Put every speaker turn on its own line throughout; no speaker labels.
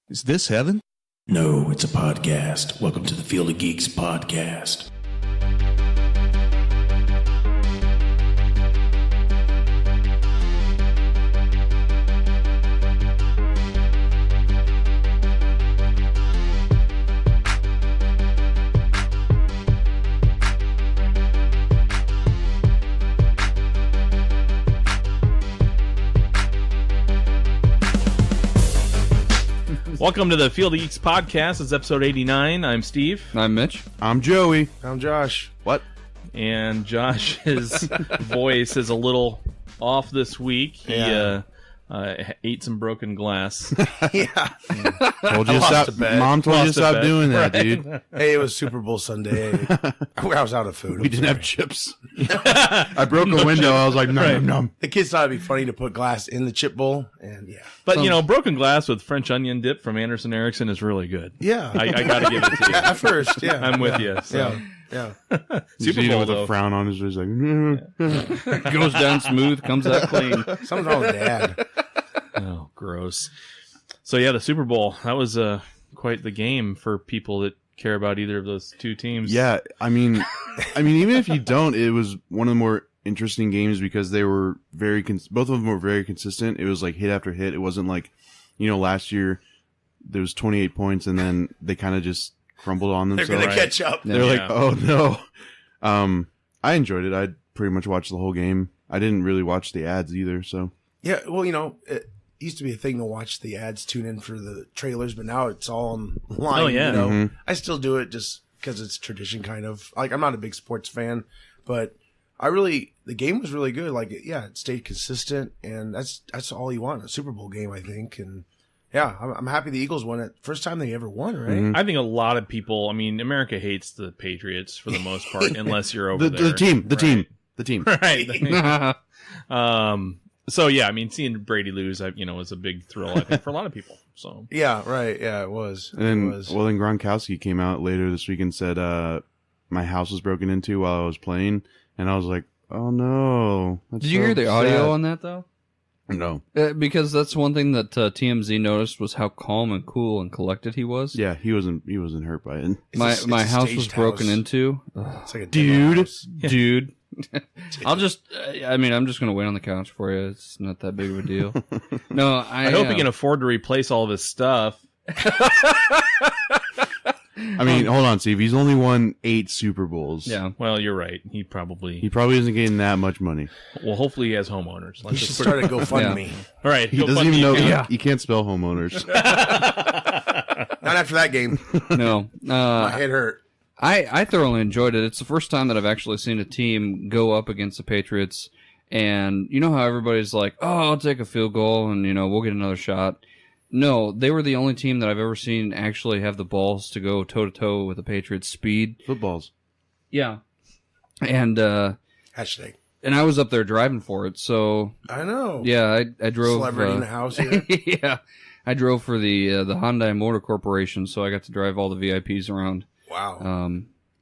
Is this heaven?
No, it's a podcast. Welcome to the Field of Geeks podcast.
Welcome to the Field of Geeks podcast. It's episode 89. I'm Steve.
I'm Mitch.
I'm Joey.
I'm Josh.
What?
And Josh's voice is a little off this week. He ate some broken glass.
Yeah.
Told you to stop. Mom told you to stop doing that,
Right.
dude.
Hey, it was Super Bowl Sunday. I was out of food.
We didn't have chips. I broke a window. I was like, nom.
The kids thought it'd be funny to put glass in the chip bowl, and yeah.
But, you know, broken glass with French onion dip from Anderson Erickson is really good.
Yeah.
I got to give it to you.
At first, yeah.
I'm with you. So.
Yeah.
He's
Super
eating
Bowl,
with a
though.
frown on his face, like,
Goes down smooth, comes out clean.
Something's wrong with Dad.
Oh, gross. So, yeah, the Super Bowl, that was quite the game for people that care about either of those two teams.
yeah. I mean, even if you don't, it was one of the more interesting games because they were both of them were very consistent. It was like hit after hit. It wasn't like, you know, last year there was 28 points and then they kind of just crumbled on
They're
themselves.
going to catch up.
They're like,
Yeah.
oh no. I enjoyed it. I pretty much watched the whole game. I didn't really watch the ads either, so.
Yeah, well, you know, it used to be a thing to watch the ads, tune in for the trailers, but now it's all online.
Oh, yeah.
You know?
Mhm.
I still do it just because it's tradition, kind of. Like, I'm not a big sports fan, but the game was really good. Like, yeah, it stayed consistent, and that's all you want, a Super Bowl game, I think. And yeah, I'm happy the Eagles won it. First time they ever won, right?
Mhm.
I think a lot of people, I mean, America hates the Patriots for the most part, unless you're over there.
The team.
Right. So yeah, I mean, seeing Brady lose, was a big thrill, I think, for a lot of people. So
Yeah, right. Yeah, it was.
And then,
It was.
well, then Gronkowski came out later this week and said, my house was broken into while I was playing. And I was like, oh no. That's
Did you
so
hear the audio
sad.
on that, though?
No.
Because that's one thing that TMZ noticed was how calm and cool and collected he was.
Yeah, he wasn't hurt by it.
It's
My
a
house was
staged
broken
house.
into.
It's like a demo house.
Dude. I'm just going to wait on the couch for you. It's not that big of a deal. No,
I hope he can afford to replace all of his stuff.
I mean, hold on, Steve. He's only won 8 Super Bowls.
Yeah.
Well, you're right. He
He
probably
probably isn't getting that much money.
well, hopefully he has homeowners.
He
Let's
should
just
start a GoFundMe.
all right.
He doesn't even know.
Yeah.
He can't spell homeowners.
Not after that game.
No.
My head hurt.
I thoroughly enjoyed it. It's the first time that I've actually seen a team go up against the Patriots. And you know how everybody's like, oh, I'll take a field goal and, we'll get another shot. No, they were the only team that I've ever seen actually have the balls to go toe-to-toe with the Patriots' speed.
Footballs.
Yeah. And
Hashtag.
I was up there driving for it. So,
I know.
yeah, I drove.
Celebrity in the house here.
Yeah. I drove for the Hyundai Motor Corporation, so I got to drive all the VIPs around.
Wow.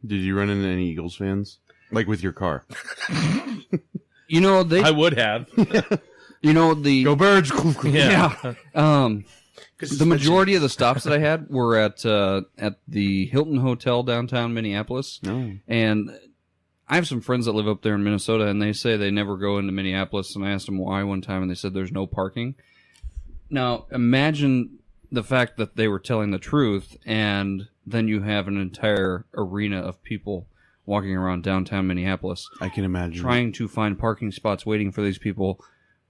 Did you run into any Eagles fans? Like with your car?
They
I would have.
the
Go Birds!
Yeah.
The majority of the stops that I had were at the Hilton Hotel downtown Minneapolis.
No.
And I have some friends that live up there in Minnesota, and they say they never go into Minneapolis. And I asked them why one time, and they said there's no parking. Now, imagine the fact that they were telling the truth, and then you have an entire arena of people walking around downtown Minneapolis.
I can imagine.
Trying to find parking spots waiting for these people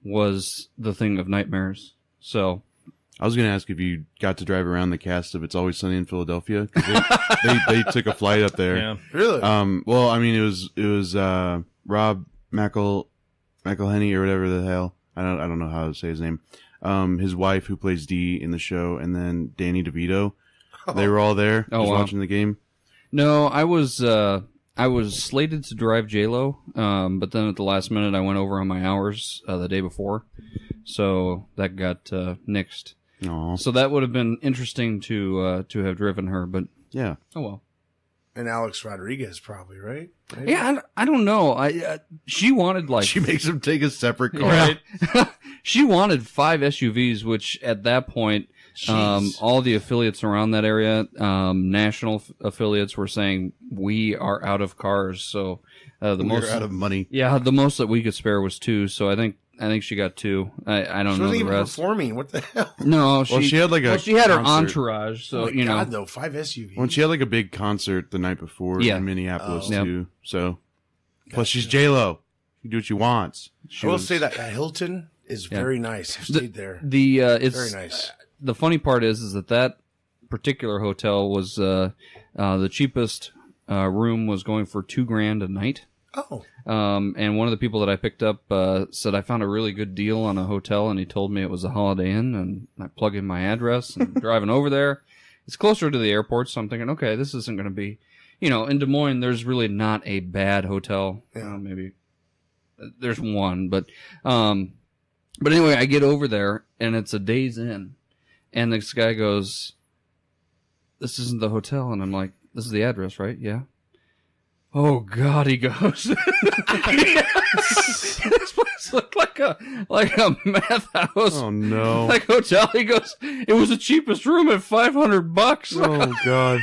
was the thing of nightmares. So
I was going to ask if you got to drive around the cast of It's Always Sunny in Philadelphia. 'Cause they took a flight up there.
Yeah.
Really?
Well, I mean, it was Rob McElhenney or whatever the hell. I don't know how to say his name. His wife, who plays Dee in the show, and then Danny DeVito. They were all there
Oh,
just
wow.
watching the game.
no, I was slated to drive J-Lo, but then at the last minute I went over on my hours the day before, so that got nixed.
Aw.
So that would have been interesting to have driven her, but
Yeah.
oh well.
And Alex Rodriguez probably, right? Maybe?
Yeah, I don't know. She wanted like
She makes him take a separate car.
Right.
she wanted 5 SUVs, which at that point
Jeez.
All the affiliates around that area, national affiliates, were saying we are out of cars. So the
We're
most
out of money.
Yeah, the most that we could spare was 2. So I think she got 2. I don't
She
know
wasn't
the
even
rest.
performing. What the hell?
No,
She had like a
she had her
concert.
entourage. So
Oh my
you know,
God, though, 5 SUVs.
Well, she had like a big concert the night before
Yeah.
in Minneapolis
Oh.
too. So plus she's J-Lo. She can do what she wants.
I will say that Hilton is very nice. I've stayed there.
It's
Very nice.
The funny part is that particular hotel was the cheapest room was going for $2,000 a night.
Oh,
And one of the people that I picked up said I found a really good deal on a hotel, and he told me it was a Holiday Inn, and I plug in my address and driving over there. It's closer to the airport, so I'm thinking, okay, this isn't going to be, in Des Moines, there's really not a bad hotel.
Yeah.
Maybe there's one, but anyway, I get over there, and it's a Days Inn, and this guy goes, "This isn't the hotel," and I'm like, "This is the address, right?" Yeah. Oh God, he goes. This place looked like a meth house,
Oh no.
like hotel. He goes, it was the cheapest room at $500.
Oh god.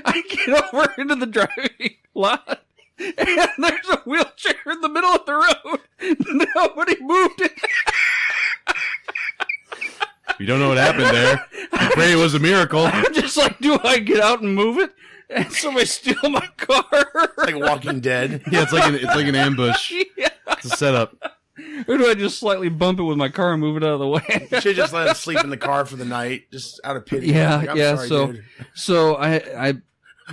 I get over into the driving lot, and there's a wheelchair in the middle of the road. Nobody moved it.
You don't know what happened there. I pray it was a miracle.
I'm just like, do I get out and move it? And somebody steal my car?
like Walking Dead.
Yeah, it's like an ambush.
Yeah.
It's a setup.
Or do I just slightly bump it with my car and move it out of the way?
You should just let him sleep in the car for the night, just out of pity.
Yeah,
Like, I'm
yeah.
sorry,
So
dude.
I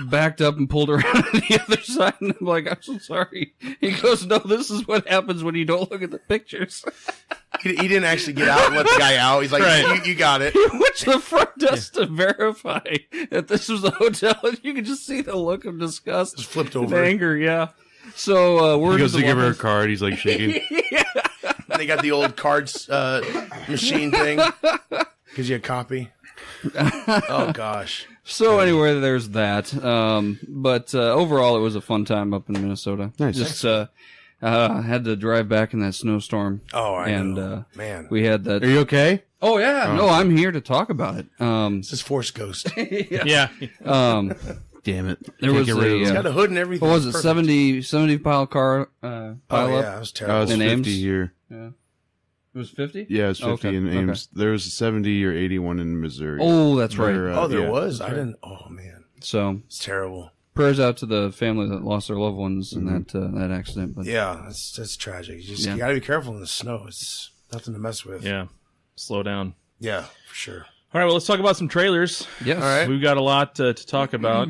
backed up and pulled around to the other side, and I'm like, I'm so sorry. He goes, no, this is what happens when you don't look at the pictures.
He didn't actually get out and let the guy out. He's like,
Right.
you got it.
He went to the front desk to verify that this was a hotel, and you could just see the look of disgust,
Just flipped
and
over.
anger. Yeah. So we're
He goes to give her a
office.
card. He's like shaking.
And they got the old cards machine thing. Gives you a copy. Oh, gosh.
So anyway, there's that. But overall, it was a fun time up in Minnesota.
Nice.
Just had to drive back in that snowstorm.
Oh, I
And,
know. Man.
We had that.
Are you okay?
Oh yeah, no, I'm here to talk about it.
This is Force Ghost.
Yeah.
Damn it.
There
Can't
was
get rid of
a,
It's
them.
got a hood and everything.
what was it,
Perfect.
70 pile car pile
Oh,
up?
yeah. It was
I
terrible.
was
In
50
Ames?
here.
It was 50.
Yeah, it was 50
Okay,
in
okay.
Ames. There was a 70 or 81 in Missouri.
Oh, that's right.
Where,
Oh, there
yeah.
was? I didn't. Oh, man.
So
It's terrible.
prayers out to the family that lost their loved ones in that accident. But
Yeah, that's tragic. You
Yeah.
got to be careful in the snow. It's nothing to mess with.
Yeah. Slow down.
Yeah, for sure.
All right, well, let's talk about some trailers.
yes,
All right.
We've got a lot to talk about.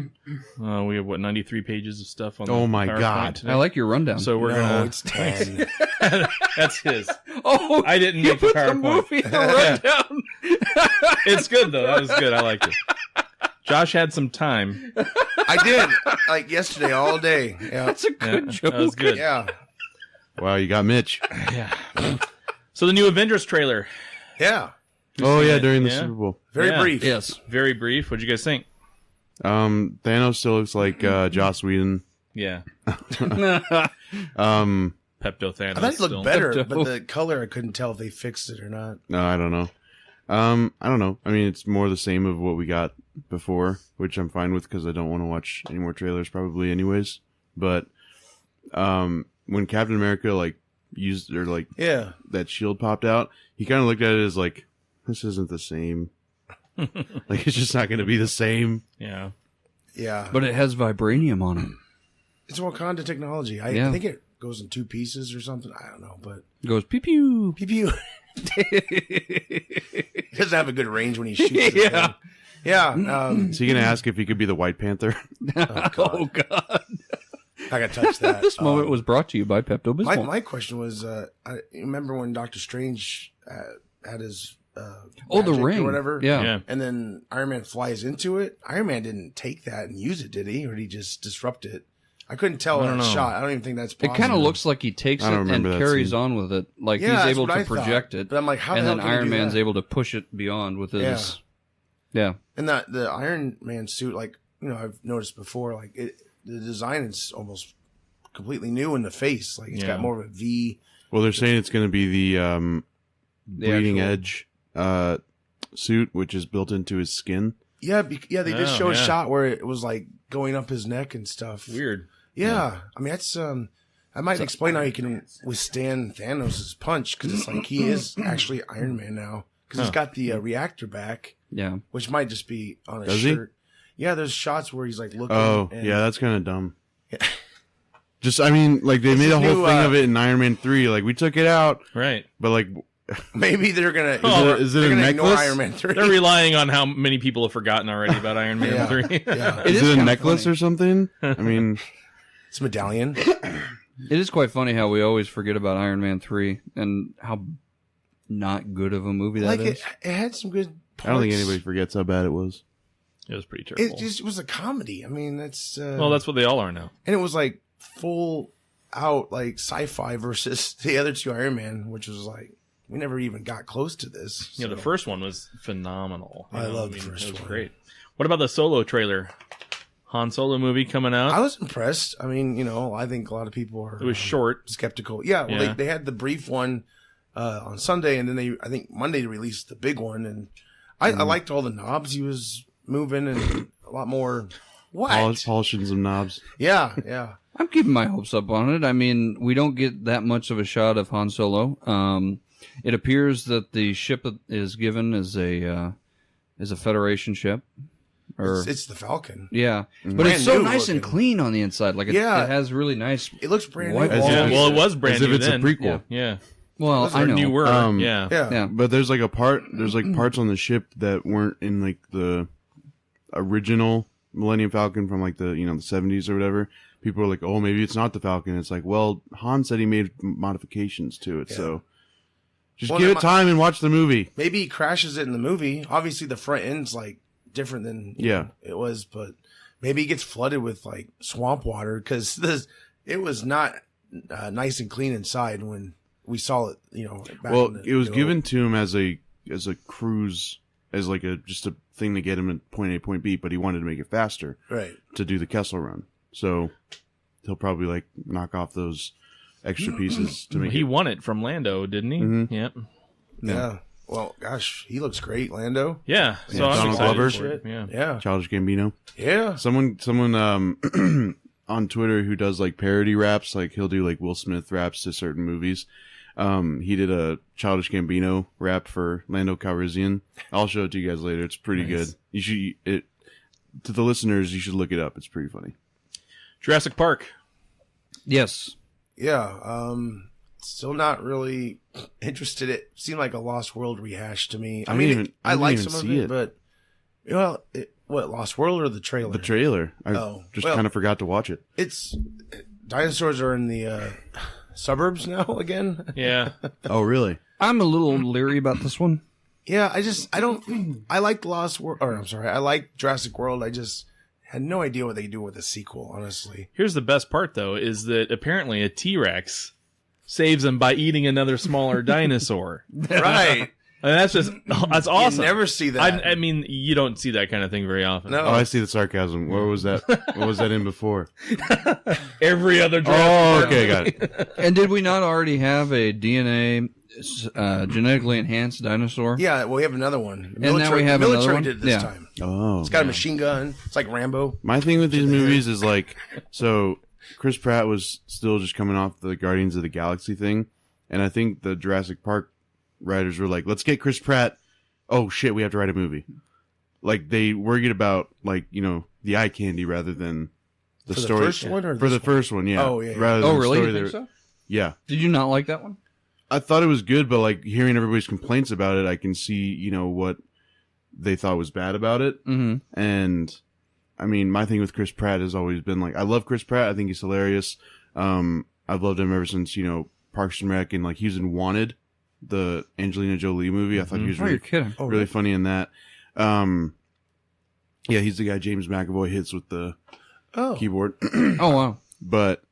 We have, 93 pages of stuff on the
Oh, my
PowerPoint
God.
today.
I like your rundown.
So we're
No,
going
it's 10.
That's his.
oh,
I didn't
you
make the
put the
PowerPoint.
movie in the rundown.
It's good, though. That was good. I liked it. Josh had some time.
I did. Like yesterday, all day. Yeah.
That's a good joke.
That was good.
Yeah.
Wow, you got Mitch.
Yeah. So the new Avengers trailer.
Yeah.
Oh,
seen
yeah,
it?
during the
Yeah?
Super Bowl.
Very
Yeah.
brief.
Yes.
Very brief. What'd you guys think?
Thanos still looks like Joss Whedon.
Yeah.
Um,
Pepto Thanos.
I thought he
still.
looked better,
Pepto.
but the color, I couldn't tell if they fixed it or not.
no, I don't know. I don't know. I mean, it's more the same of what we got before, which I'm fine with because I don't want to watch any more trailers probably anyways. But when Captain America like used or like
Yeah.
that shield popped out, he kind of looked at it as like, this isn't the same. Like it's just not going to be the same.
Yeah.
Yeah.
But it has vibranium on it.
It's Wakanda technology. I
Yeah.
think it goes in 2 pieces or something. I don't know, but
It goes pew pew.
pew pew. He doesn't have a good range when he shoots. his
Yeah.
thing. Yeah.
Is he going to ask if he could be the White Panther?
Oh God!
I got to touch that.
This moment was brought to you by Pepto Bismol.
My question was, I remember when Doctor Strange had his
Oh, the
magic
ring.
or whatever.
Yeah.
Yeah.
And then Iron Man flies into it. Iron Man didn't take that and use it, did he? Or did he just disrupt it? I couldn't tell
I
in
don't
that
know.
shot. I don't even think that's
It
possible.
kind of looks like he takes
I
it
don't
and
remember that
carries
scene.
on with it. Like
Yeah,
he's
that's
able
what
to
I thought.
project it.
But I'm like, how the
and
hell
then
can he
Iron
do
Man's
that?
able to push it beyond with his. Yeah.
And the Iron Man suit, like, I've noticed before, like the design is almost completely new in the face. Like it's
Yeah.
got more of a V.
Well, they're saying it's going to be the bleeding
actual-
edge suit, which is built into his skin.
Yeah, they just
Oh,
show a
yeah.
shot where it was like going up his neck and stuff.
Weird.
Yeah, I mean that's I might explain how he can withstand Thanos' punch because it's like he is actually Iron Man now because he's got the reactor back,
Yeah.
which might just be on his
Does he?
shirt. Yeah, there's shots where he's like looking.
Oh,
and
yeah, that's kind of dumb. Just, I mean, like, they made a whole
new,
thing of it in Iron Man 3. Like, we took it out,
Right.
but, like,
maybe they're gonna.
is it
they're
a
gonna ignore
necklace?
Iron Man 3.
They're relying on how many people have forgotten already about Iron Man
Yeah.
3.
Yeah,
is it a
kinda
necklace
funny.
or something? I mean,
it's a medallion.
It is quite funny how we always forget about Iron Man 3 and how not good of a movie that
Like
is.
it had some good. Parts.
I don't think anybody forgets how bad it was.
It was pretty terrible.
It just was a comedy. I mean, that's.
Well, that's what they all are now.
and it was like full out like sci-fi versus the other two Iron Man, which was like we never even got close to this.
Yeah, the
so.
first one was phenomenal.
I love the first
It was
one.
great. What about the Solo trailer? Han Solo movie coming out.
I was impressed. I mean, I think a lot of people are.
It was short.
skeptical. Yeah, well,
Yeah.
They had the brief one on Sunday, and then I think Monday they released the big one, and I liked all the knobs he was moving and a lot more. What?
Polishing some knobs.
Yeah.
I'm keeping my hopes up on it. I mean, we don't get that much of a shot of Han Solo. It appears that the ship is given as a Federation ship. Or
It's the Falcon.
yeah, but
Brand
it's so
new
nice and
looking.
clean on the inside. Like it has really nice.
It looks brand
White
new.
walls.
Yeah, well, it was brand
As if
new
it's
then.
a prequel.
Yeah.
Well,
Those
I
are
know.
Newer.
Yeah.
Yeah.
But there's like there's like parts on the ship that weren't in like the original Millennium Falcon from like the, the 70s or whatever. People are like, oh, maybe it's not the Falcon. It's like, well, Han said he made modifications to it, so just
Well,
give
that
it time and watch the movie.
Maybe he crashes it in the movie. Obviously, the front end's like different than it was, but maybe he gets flooded with like swamp water because it was not nice and clean inside when we saw it. Back
Well,
in the,
it was given to him as a cruise, as like just a thing to get him at point A, point B, but he wanted to make it faster
right.
to do the Kessel Run. So he'll probably like knock off those extra pieces to make
He
it.
won it from Lando, didn't he?
Mhm.
Yep.
Yeah. Well, gosh, he looks great, Lando.
Yeah. So
Yeah,
I'm
Donald
excited
Glover.
for it. Yeah.
Yeah.
Childish Gambino.
Yeah.
Someone on Twitter who does like parody raps, like he'll do like Will Smith raps to certain movies. He did a Childish Gambino rap for Lando Calrissian. I'll show it to you guys later. It's pretty good. You should to the listeners, you should look it up. It's pretty funny.
Jurassic Park.
Yes.
Yeah. Still not really interested. It seemed like a Lost World rehash to me. I mean, I
didn't
like
even
some of
see
it, but what Lost World or the trailer?
The trailer. I just
well-
kind of forgot to watch it.
It's dinosaurs are in the suburbs now again.
Yeah.
Oh, really?
I'm a little leery about this one.
Yeah, I like Lost World, or I'm sorry, I like Jurassic World. I just had no idea what they do with a sequel, honestly.
Here's the best part, though, is that apparently a T-Rex saves him by eating another smaller dinosaur.
Right.
And that's awesome.
You never see that.
I mean, you don't see that kind of thing very often.
No.
Oh, I see the sarcasm. Where was that? What was that in before?
Every other
Oh,
Jurassic
okay, got it.
And did we not already have a DNA genetically enhanced dinosaur?
Yeah, well, we have another one.
And now we have another
military
one?
did it this
Yeah.
time.
Oh,
It's got a machine gun. It's like Rambo.
my thing with these movies is like, so Chris Pratt was still just coming off the Guardians of the Galaxy thing, and I think the Jurassic Park writers were like, let's get Chris Pratt. Oh shit, we have to write a movie. Like they worried about like the eye candy rather than the
For the
story.
first one or
for
this
the first one, yeah.
Oh, yeah, yeah.
Rather
Oh,
than the
really?
story
You think
they-
so?
Yeah.
Did you not like that one?
I thought it was good, but like hearing everybody's complaints about it, I can see, what they thought was bad about it.
Mm-hmm.
And I mean, my thing with Chris Pratt has always been like, I love Chris Pratt. I think he's hilarious. I've loved him ever since, Parks and Rec, and like he was in Wanted, the Angelina Jolie movie. I thought he was
Oh, you're kidding.
Oh,
really funny in that. Yeah, he's the guy James McAvoy hits with the
Oh,
keyboard.
Oh, wow.
But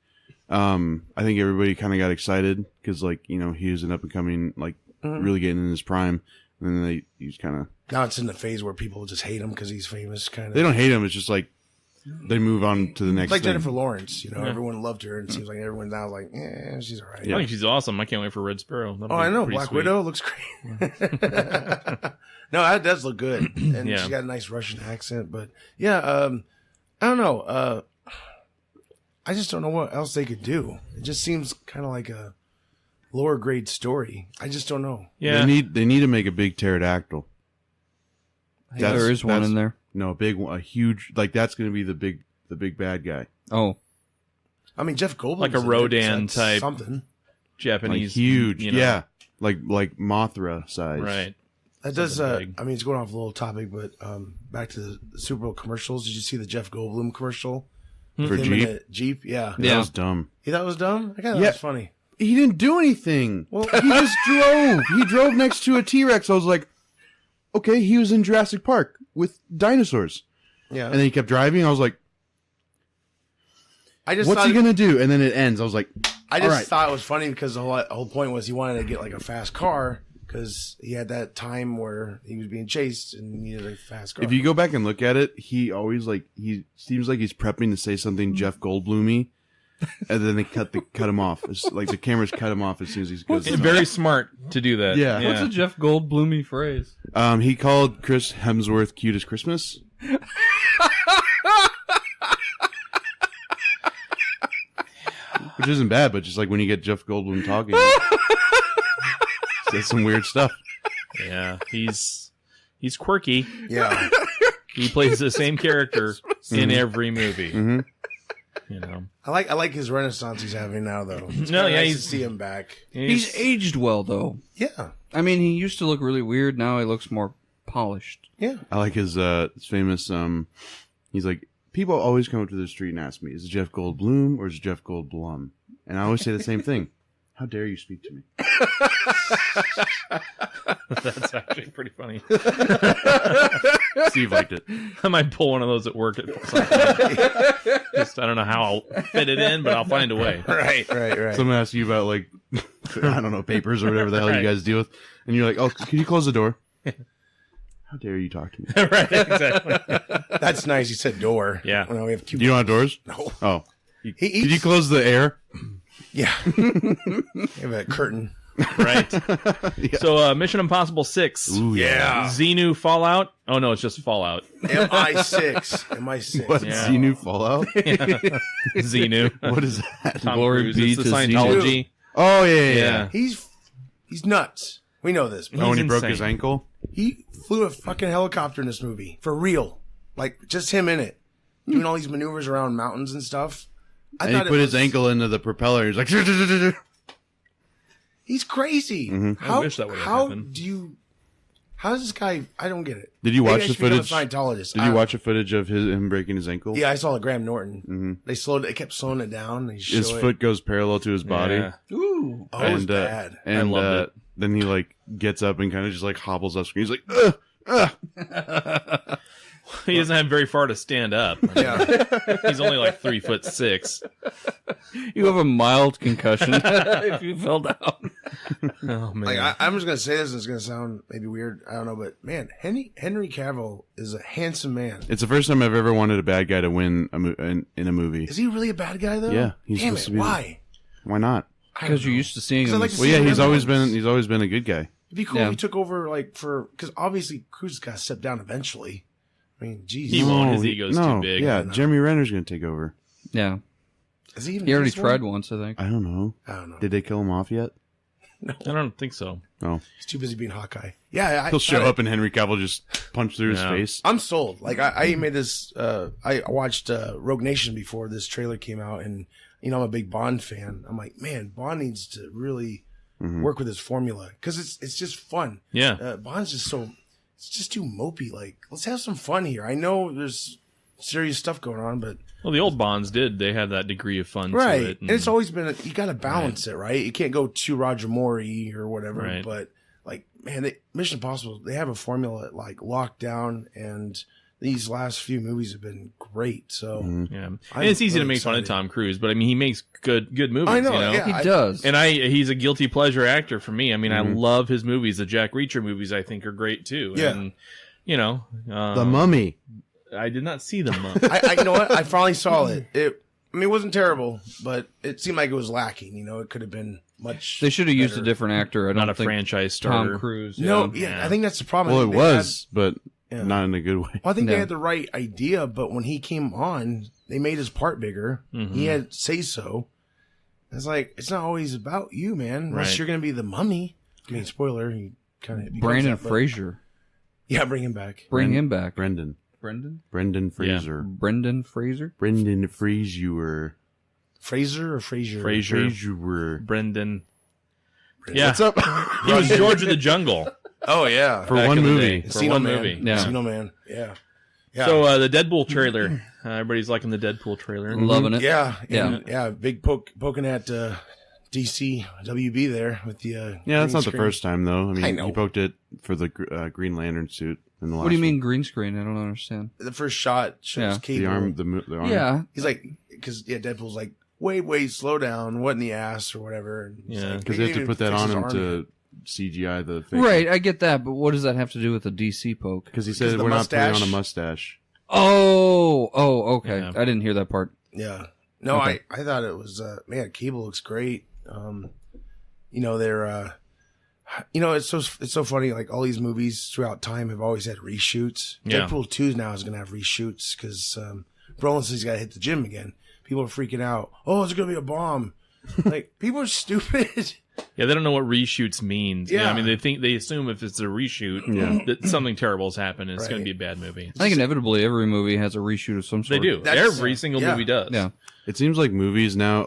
I think everybody kind of got excited because, like, he was an up and coming, like, really getting in his prime. And then he was kind of.
now it's in the phase where people just hate him because he's famous. Kind of.
They don't hate him. It's just like they move on to the next.
It's like
thing.
Jennifer Lawrence, everyone loved her, and it seems like everyone now is like, she's all right.
I think she's awesome. I can't wait for Red Sparrow. That'll
I
be
know.
pretty
Black
sweet.
Widow looks great. No, that does look good, and
Yeah.
she's got a nice Russian accent. But yeah, I don't know. I just don't know what else they could do. It just seems kind of like a lower grade story. I just don't know.
Yeah,
They need to make a big pterodactyl.
There is one in there.
No, a huge, like that's going to be the big bad guy.
Oh,
I mean, Jeff Goldblum,
Like a Rodan type.
something.
Like
Japanese,
huge,
you know.
yeah, like Mothra size.
Right.
That does.
Something big.
I mean, it's going off a little topic, but back to the Super Bowl commercials. Did you see the Jeff Goldblum commercial
For
Him in
Jeep,
a Jeep? Yeah.
that was dumb.
You thought it was dumb? I thought that
Yeah.
was funny.
He didn't do anything. Well, he just drove. He drove next to a T-Rex. I was like, okay, he was in Jurassic Park with dinosaurs,
Yeah.
and then he kept driving. I was like,
I just
what's
thought
he gonna do? And then it ends. I was like,
I just
all right.
thought it was funny because the whole point was he wanted to get like a fast car because he had that time where he was being chased and he needed a fast car.
If you go back and look at it, he always he seems like he's prepping to say something Jeff Goldblum-y, and then they cut him off. It's like the cameras cut him off as soon as he goes.
It's very smart to do that.
Yeah.
what's a Jeff Goldblum-y phrase?
He called Chris Hemsworth cute as Christmas. Which isn't bad, but just like when you get Jeff Goldblum talking, says some weird stuff.
Yeah, he's quirky.
yeah.
He plays the same character in every movie.
Mm-hmm.
You know,
I like his renaissance he's having now though. It's
No,
kinda
yeah,
nice
he's-
to see him back.
He's aged well, though.
Yeah.
I mean, he used to look really weird. Now he looks more polished.
Yeah.
I like his famous. He's like, people always come up to the street and ask me, "Is it Jeff Goldblum or is it Jeff Goldblum?" And I always say the same thing. How dare you speak to me?
That's actually pretty funny.
Steve liked it.
I might pull one of those at work at some point. Just I don't know how I'll fit it in, but I'll find a way.
Right.
Someone asks you about like, I don't know, papers or whatever the hell
Right.
you guys deal with, and you're like, "Oh, can you close the door?" How dare you talk to me?
Right, exactly.
That's nice. He said door.
Yeah.
Well, we have two.
You don't have doors?
No.
Oh,
He
could you
eats.
close the air?
Yeah. We have a curtain.
Right. So, Mission Impossible 6.
Ooh,
Yeah.
Xenu Fallout. Oh no, it's just Fallout.
MI6. MI6.
What?
Yeah.
Xenu Fallout?
Xenu.
What is that?
Tom
Glory
Cruise.
be
It's the
to Xenu.
Scientology.
Oh yeah, yeah.
Yeah.
He's nuts. We know this. But
Oh, when he
He's
broke
insane.
his ankle.
he flew a fucking helicopter in this movie for real. Like just him in it, doing all these maneuvers around mountains and stuff. I
And he
thought
put
it
his
was-
ankle into the propeller. He's like,
He's crazy.
I wish that would've happened.
How does this guy? I don't get it.
Did you
Maybe
watch
I
the
should become a
footage?
Scientologist.
Did you watch the footage of him breaking his ankle?
Yeah, I saw the Graham Norton. They kept slowing it down. They
His
show
foot goes parallel to his body.
Yeah.
Ooh.
Oh, it was
and
bad.
and
I loved it.
then he like gets up and kind of just like hobbles up screen. He's like, ugh.
He doesn't have very far to stand up.
Yeah,
He's only like 3'6".
You have a mild concussion if you fell down.
Oh man.
like I'm just gonna say this. And it's gonna sound maybe weird. I don't know, but man, Henry Cavill is a handsome man.
It's the first time I've ever wanted a bad guy to win in a movie.
Is he really a bad guy though?
Yeah, he's
Damn
supposed
it.
to be.
Why?
Why not?
I don't
Because you're
know.
used to seeing
'Cause I
him.
like to
Well,
see
yeah,
him
he's
in
always
ones.
been a good guy.
It'd be cool
Yeah.
if he took over like because obviously Cruz has got to step down eventually. I mean, geez,
He won't. His
No,
ego's
no,
too big.
Yeah, Jeremy Renner's gonna take over.
Yeah.
Is he even?
He already
this one?
tried once, I think.
I don't know.
I don't know.
Did they kill him off yet?
No,
I don't think so.
No.
he's too busy being Hawkeye. Yeah,
He'll show up and Henry Cavill just punch through his
Yeah.
face.
I'm sold. Like I made this. I watched Rogue Nation before this trailer came out, and I'm a big Bond fan. I'm like, man, Bond needs to really work with his formula because it's just fun.
Yeah.
Bond's just it's just too mopey. Like, let's have some fun here. I know there's serious stuff going on, but
Well, the old Bonds did. They had that degree of fun
right,
to it.
and it's always been you got to balance it, right? You can't go too Roger Moore-y or whatever,
Right.
but like, man, Mission Impossible, they have a formula like locked down, and these last few movies have been great. So
yeah. And
I'm
it's easy to
really
make fun of
excited.
Tom Cruise, but I mean, he makes good movies.
I know,
You know?
yeah.
He does.
And he's a guilty pleasure actor for me. I mean, I love his movies. The Jack Reacher movies, I think, are great too.
Yeah.
And,
The Mummy.
I did not see them.
You know what? I finally saw it. It wasn't terrible, but it seemed like it was lacking. You know, it could have been much.
They should have used a
better.
different actor. I don't
Not a
think
franchise starter.
Tom Cruise.
No,
Yeah.
I think that's the problem.
Well, it
They
was, but
Yeah.
not in a good way.
Well, I think
Yeah.
they had the right idea, but when he came on, they made his part bigger.
Mhm.
He had say so. It's like it's not always about you, man. Unless
Right.
you're going to be the mummy. I mean, spoiler. He kind of
Brandon Fraser.
Yeah, bring him back.
Bring him back.
Brendan
Brendan
Fraser.
Brendan Fraser.
Brendan Fraser.
Fraser or Frazier?
Fraser. Brendan. Yeah.
What's up?
He was George of the Jungle.
Oh yeah,
For
Back
one
in the
movie.
day. For
Encino
one
Man.
movie.
Yeah.
Encino Man. Yeah. Yeah.
So the Deadpool trailer. Everybody's liking the Deadpool trailer.
Loving it.
yeah,
Yeah.
yeah. Big poking at DC WB there with the.
Yeah, that's
green
not the
screen.
first time though. I mean,
I know.
he poked it for the Green Lantern suit in the last.
What do you mean
one.
green screen? I don't understand.
The first shot shows
Yeah.
Cable.
The arm.
Yeah.
He's like, because Deadpool's like, wait, slow down. What in the ass or whatever? And he's
Yeah.
like,
Because
he
they have to
didn't
put that
fix
on
his
him
arm
to
yet.
CGI the fake.
Right, I get that, but what does that have to do with the DC poke?
Because he
Because
said
of the
we're not putting
mustache?
on a mustache.
Oh, okay.
Yeah.
I didn't hear that part.
Yeah. No,
Okay.
I thought it was, man, Cable looks great. You know, they're, you know, it's so funny. Like all these movies throughout time have always had reshoots.
Yeah.
Deadpool 2 now is going to have reshoots because, Brolin says he's got to hit the gym again. People are freaking out. Oh, it's going to be a bomb. Like, people are stupid.
Yeah, they don't know what reshoots means. Yeah, I
Yeah.
mean, they assume if it's a reshoot that something terrible has happened. And it's going to
Right.
be a bad movie.
I think inevitably every movie has a reshoot of some
They
sort.
do.
That's-
Every single
yeah.
movie does.
Yeah.
It seems like movies now,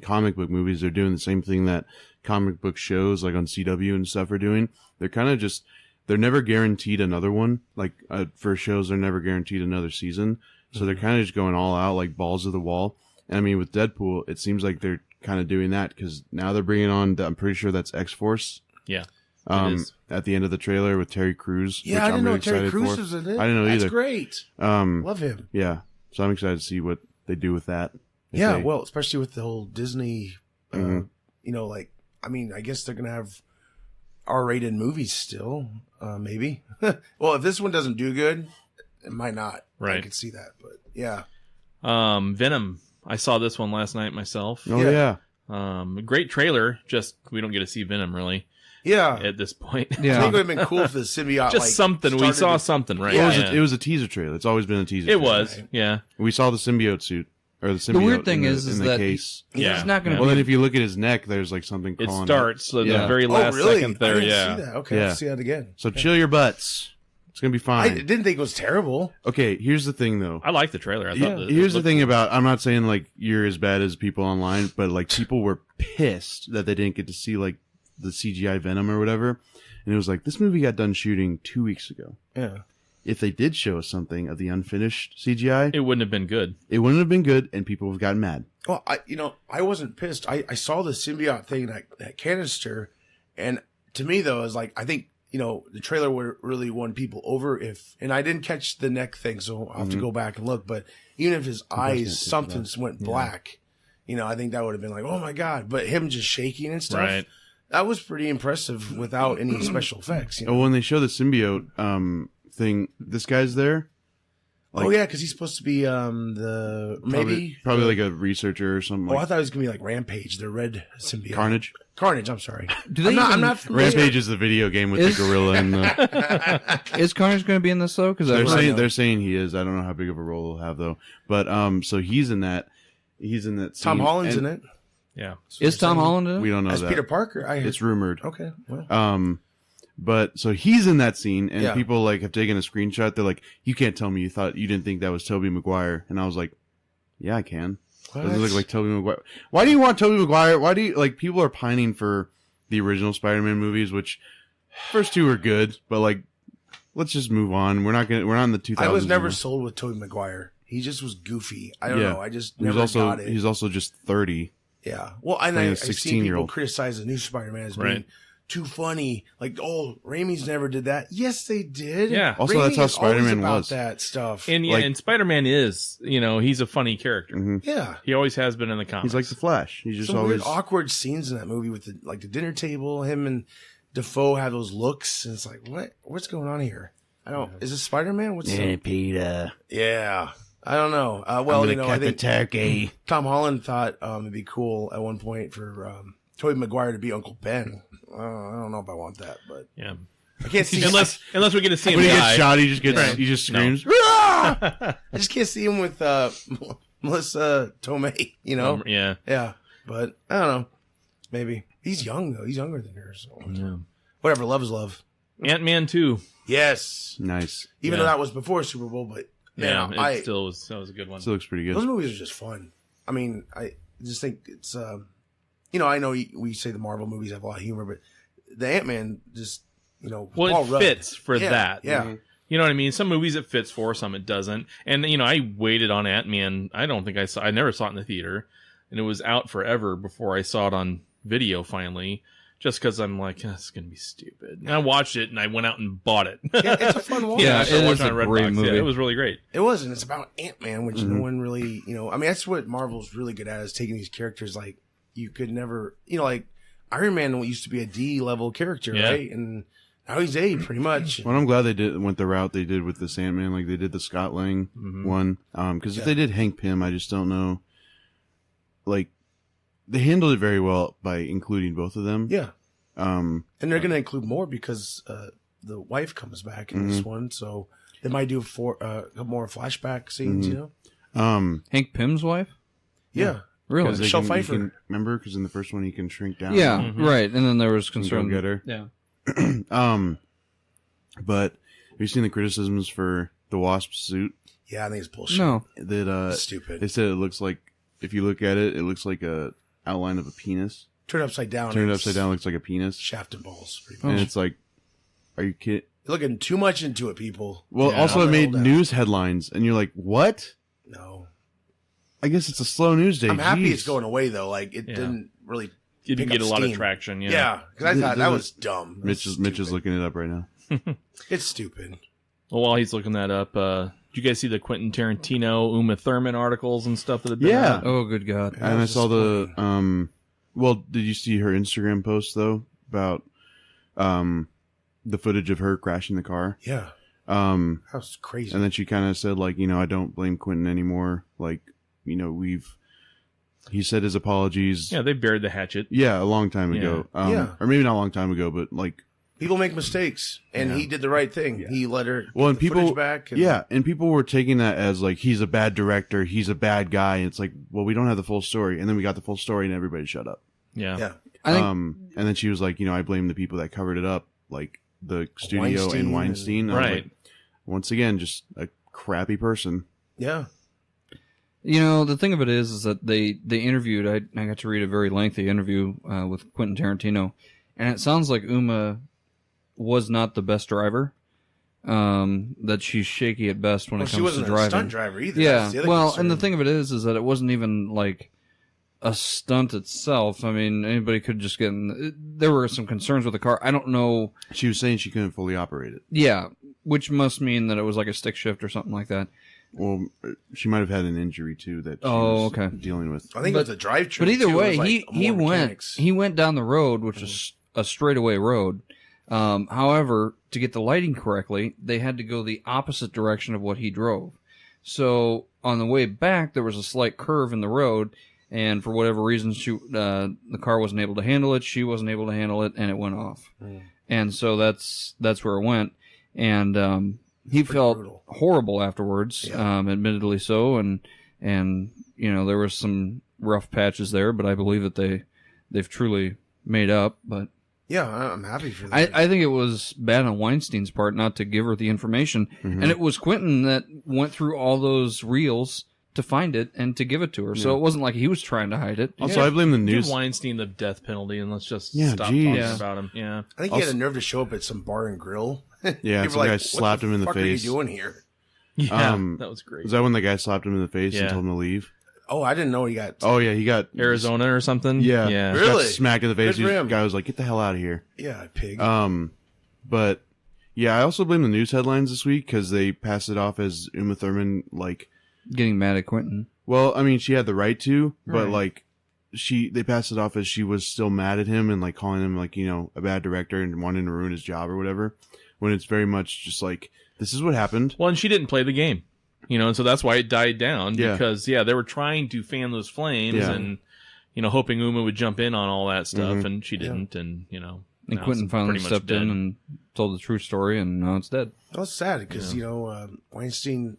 comic book movies, they're doing the same thing that comic book shows, like on CW and stuff, are doing. They're kind of just, they're never guaranteed another one. Like, for shows, they're never guaranteed another season. So they're kind of just going all out, like balls to the wall. And I mean, with Deadpool, it seems like they're kind of doing that because now they're bringing on, I'm pretty sure that's X-Force.
Yeah. It is.
At the end of the trailer with Terry Crews.
Yeah,
which
I didn't
I'm
know
really
Terry
excited
Crews
for.
was in it.
I didn't know
That's
either.
great.
Um,
Love him.
yeah. So I'm excited to see what they do with that. If
Yeah,
they-
well, especially with the whole Disney,
Mhm.
you know, like, I mean, I guess they're going to have R-rated movies still, maybe. Well, if this one doesn't do good, it might not. I
Right.
could see that, but yeah.
Venom. I saw this one last night myself.
Oh,
Yeah.
yeah.
Great trailer. Just we don't get to see Venom really
Yeah.
at this point.
I think
Yeah.
it would have been cool if the symbiote,
Just
like,
something. We
started
saw
to-
something, right?
Yeah.
It was a teaser trailer. It's always been a teaser
It
trailer.
was.
Right.
Yeah.
We saw the symbiote suit. Or the symbiote
The weird thing
in
is
the
that
case.
Yeah.
He's not going to
Well,
be
then if you look at his neck, there's like something
It
crawling
starts at
Yeah.
the very
Oh,
last
really?
second
I
there.
didn't
Yeah.
see that. Okay,
Yeah.
I'll see that again.
So chill your butts. It's going to be
I
fine.
didn't think it was terrible.
Okay, here's the thing though.
I like the trailer. I
Yeah.
thought
Here's the thing about, I'm not saying like you're as bad as people online, but like people were pissed that they didn't get to see like the CGI Venom or whatever. And it was like, this movie got done shooting 2 weeks ago.
Yeah.
If they did show us something of the unfinished CGI,
It wouldn't have been good.
it wouldn't have been good and people would have gotten mad.
Well, I wasn't pissed. I saw the symbiote thing, that canister, and to me though, is like, I think, the trailer would really won people over and I didn't catch the neck thing, so I'll have to go back and look, but even if his eyes, something went black, I think that would have been like, oh my God, but him just shaking and stuff,
Right.
that was pretty impressive without any special effects.
Oh, when they show the symbiote thing, this guy's there.
Oh yeah, because he's supposed to be maybe
Probably like a researcher or something.
Oh, I
Like
thought it was gonna be like Rampage, the red symbiote.
Carnage.
I'm sorry.
Do they
I'm
even-
not familiar.
Rampage is the video game with
Is-
the gorilla and the.
Is Carnage going to be in this though? Because
They're saying he is. I don't know how big of a role he'll have though. But so he's in that. He's in that. Scene,
Tom Holland's
and
in it.
Yeah.
is Tom Holland in it?
We don't know
As
that.
Peter Parker. I heard.
It's rumored.
Okay. Well,
But so he's in that scene, and
Yeah.
people like have taken a screenshot. They're like, "You can't tell me you didn't think that was Tobey Maguire," and I was like, "Yeah, I can."
what?
Doesn't look like Tobey Maguire. Why do you want Tobey Maguire? Why do you like? People are pining for the original Spider-Man movies, which first two are good, but like, let's just move on. We're not in the 2000s.
I was never
anymore.
sold with Tobey Maguire. He just was goofy. I don't
Yeah.
know. I just
He's
never got it.
he's also just 30.
Yeah. Well, and
playing a
I've seen
16-year-old.
people criticize the new Spider-Man as being
Right.
too funny. Like, oh, Raimi's never did that. Yes, they did.
Yeah.
Also, that's how
is always
Spider-Man
about
was.
that stuff.
And
Like-
and Spider-Man is, he's a funny character.
Mhm.
yeah.
He always has been in the comics.
He's like the Flash. He's just
Some
always
weird, awkward scenes in that movie with the dinner table. Him and Defoe have those looks, and it's like, what's going on here? I don't. Is it Spider-Man? What's
Peter.
Yeah. I don't know. Well, I think
turkey.
Tom Holland thought it'd be cool at one point for Tobey Maguire to be Uncle Ben. I don't know if I want that, but
Yeah.
I can't see
Unless we get to see him
When he
die.
gets shot, he just screams.
I just can't see him with Melissa Tomei.
Yeah.
Yeah, but I don't know. Maybe he's young though. He's younger than her. So
Yeah.
whatever. Love is love.
Ant-Man 2.
Yes.
Nice.
Even
Yeah.
though that was before Super Bowl, but man,
Yeah, that was a good one.
Still looks pretty
those
good.
movies are just fun. I mean, I just think it's I know we say the Marvel movies have a lot of humor, but the Ant-Man just
Well,
Paul
it
Rudd.
fits for
Yeah,
that.
yeah.
You know what I mean? Some movies it fits for, some it doesn't. And I waited on Ant-Man. I never saw it in the theater, and it was out forever before I saw it on video finally. Just because I'm like, it's gonna be stupid. And I watched it, and I went out and bought it.
Yeah, it's a fun watch.
Yeah, I
it
started
is
watching
a
it on
great
Redbox.
movie.
Yeah, it was really great.
It was, and it's about Ant-Man, which no one really, I mean, that's what Marvel's really good at, is taking these characters like you could never, like Iron Man used to be a D-level character,
Yeah.
right? And now he's A, pretty much.
Well, I'm glad they went the route they did with the Sandman, like they did the Scott Lang one. Because if they did Hank Pym, I just don't know. Like, they handled it very well by including both of them.
Yeah.
Um,
And they're going to include more because the wife comes back in this one, so they might do more flashback scenes,
Hank Pym's wife?
Yeah.
Really?
'cause they
Michelle
can-
Pfeiffer.
you can- remember? Because in the first one, he can shrink down.
Yeah, right. And then there was
And go
concern.
get her.
Yeah.
But have you seen the criticisms for the Wasp suit?
Yeah, I think it's bullshit.
No.
That
It's stupid.
they said it looks like, if you look at it, it looks like a outline of a penis.
Turn it upside down.
Turned
and
upside
it's
down looks like a penis,
Shaft and balls, pretty
and
much.
it's like, are you kidding?
You're looking too much into it, people.
Well,
Yeah.
also it
Calm the
made
hell down.
news headlines, and you're like, what?
No.
I guess it's a slow news day.
I'm happy
Jeez.
it's going away, though. Like, it
Yeah.
didn't really
You didn't
pick
get a
up
lot of
steam.
traction.
Yeah, because I thought that was dumb.
Mitch
That's
is
stupid.
looking it up right now.
It's stupid.
Well, while he's looking that up, did you guys see the Quentin Tarantino, Uma Thurman articles and stuff that have been
Yeah.
out?
Oh, good God.
Yeah.
And I
was
saw the
disappointing.
well, did you see her Instagram post though about the footage of her crashing the car?
Yeah,
That
that was crazy.
and then she kind of said like, I don't blame Quentin anymore. Like, he said his apologies.
Yeah, they buried the hatchet.
Yeah, a long time ago.
Yeah.
Or maybe not a long time ago, but like,
People make mistakes, and he did the right thing. He let her
well, and
the footage
people,
back. And,
and people were taking that as like, he's a bad director, he's a bad guy. And it's like, well, we don't have the full story. And then we got the full story and everybody shut up.
Yeah.
yeah.
I think
And then she was like, I blame the people that covered it up, like the studio
Weinstein
and Weinstein. I was
Right.
like, once again, just a crappy person.
Yeah.
the thing of it is that they interviewed. I got to read a very lengthy interview with Quentin Tarantino, and it sounds like Uma was not the best driver. That she's shaky at best when
Well,
it
she
comes
wasn't
to
a
driving.
stunt driver either.
Yeah.
That's the other
Well,
concern.
and the thing of it is that it wasn't even like a stunt itself. I mean, anybody could just get in. There were some concerns with the car. I don't know.
She was saying she couldn't fully operate it.
Yeah, which must mean that it was like a stick shift or something like that.
Well, she might have had an injury too that she
Oh,
was
okay.
dealing with.
I think it was a drivetrain.
But either
too. It
way,
was like
he
more
went
mechanics.
he went down the road, which is a straightaway road. However, to get the lighting correctly, they had to go the opposite direction of what he drove. So on the way back, there was a slight curve in the road, and for whatever reason, the car wasn't able to handle it. She wasn't able to handle it, and it went off. And so that's where it went. And he felt
brutal.
horrible afterwards, admittedly so. And there was some rough patches there, but I believe that they've truly made up. But
Yeah, I'm happy for that.
I think it was bad on Weinstein's part not to give her the information. And it was Quentin that went through all those reels to find it and to give it to her. So it wasn't like he was trying to hide it.
Also, I blame the
Give
news.
Weinstein the death penalty and let's just
Yeah,
stop
geez.
talking
Yeah.
about him. Yeah.
I think he had a nerve to show up at some bar and grill.
Yeah,
People
some
were
guy
like,
slapped him in the
What
face.
are you doing here?
Yeah.
Um,
that was great.
Was that when the guy slapped him in the face and
Yeah.
told him to leave?
Oh, I didn't know he got.
Oh yeah, he got
Arizona or something?
Yeah,
Yeah.
Really?
got smacked in the face.
Good for him.
The guy was like, "Get the hell out of here."
Yeah, pig.
But yeah, I also blame the news headlines this week because they passed it off as Uma Thurman. Like,
Getting mad at Quentin.
well, I mean, she had the right to, but
Right.
like, they passed it off as she was still mad at him and like calling him like a bad director and wanting to ruin his job or whatever. When it's very much just like this is what happened.
Well, and she didn't play the game, and so that's why it died down
Yeah.
because they were trying to fan those flames and hoping Uma would jump in on all that stuff, and she didn't, and
And
now
Quentin
it's
finally
pretty much
stepped
dead.
in and told the true story, and now it's dead.
Well, it's sad because Weinstein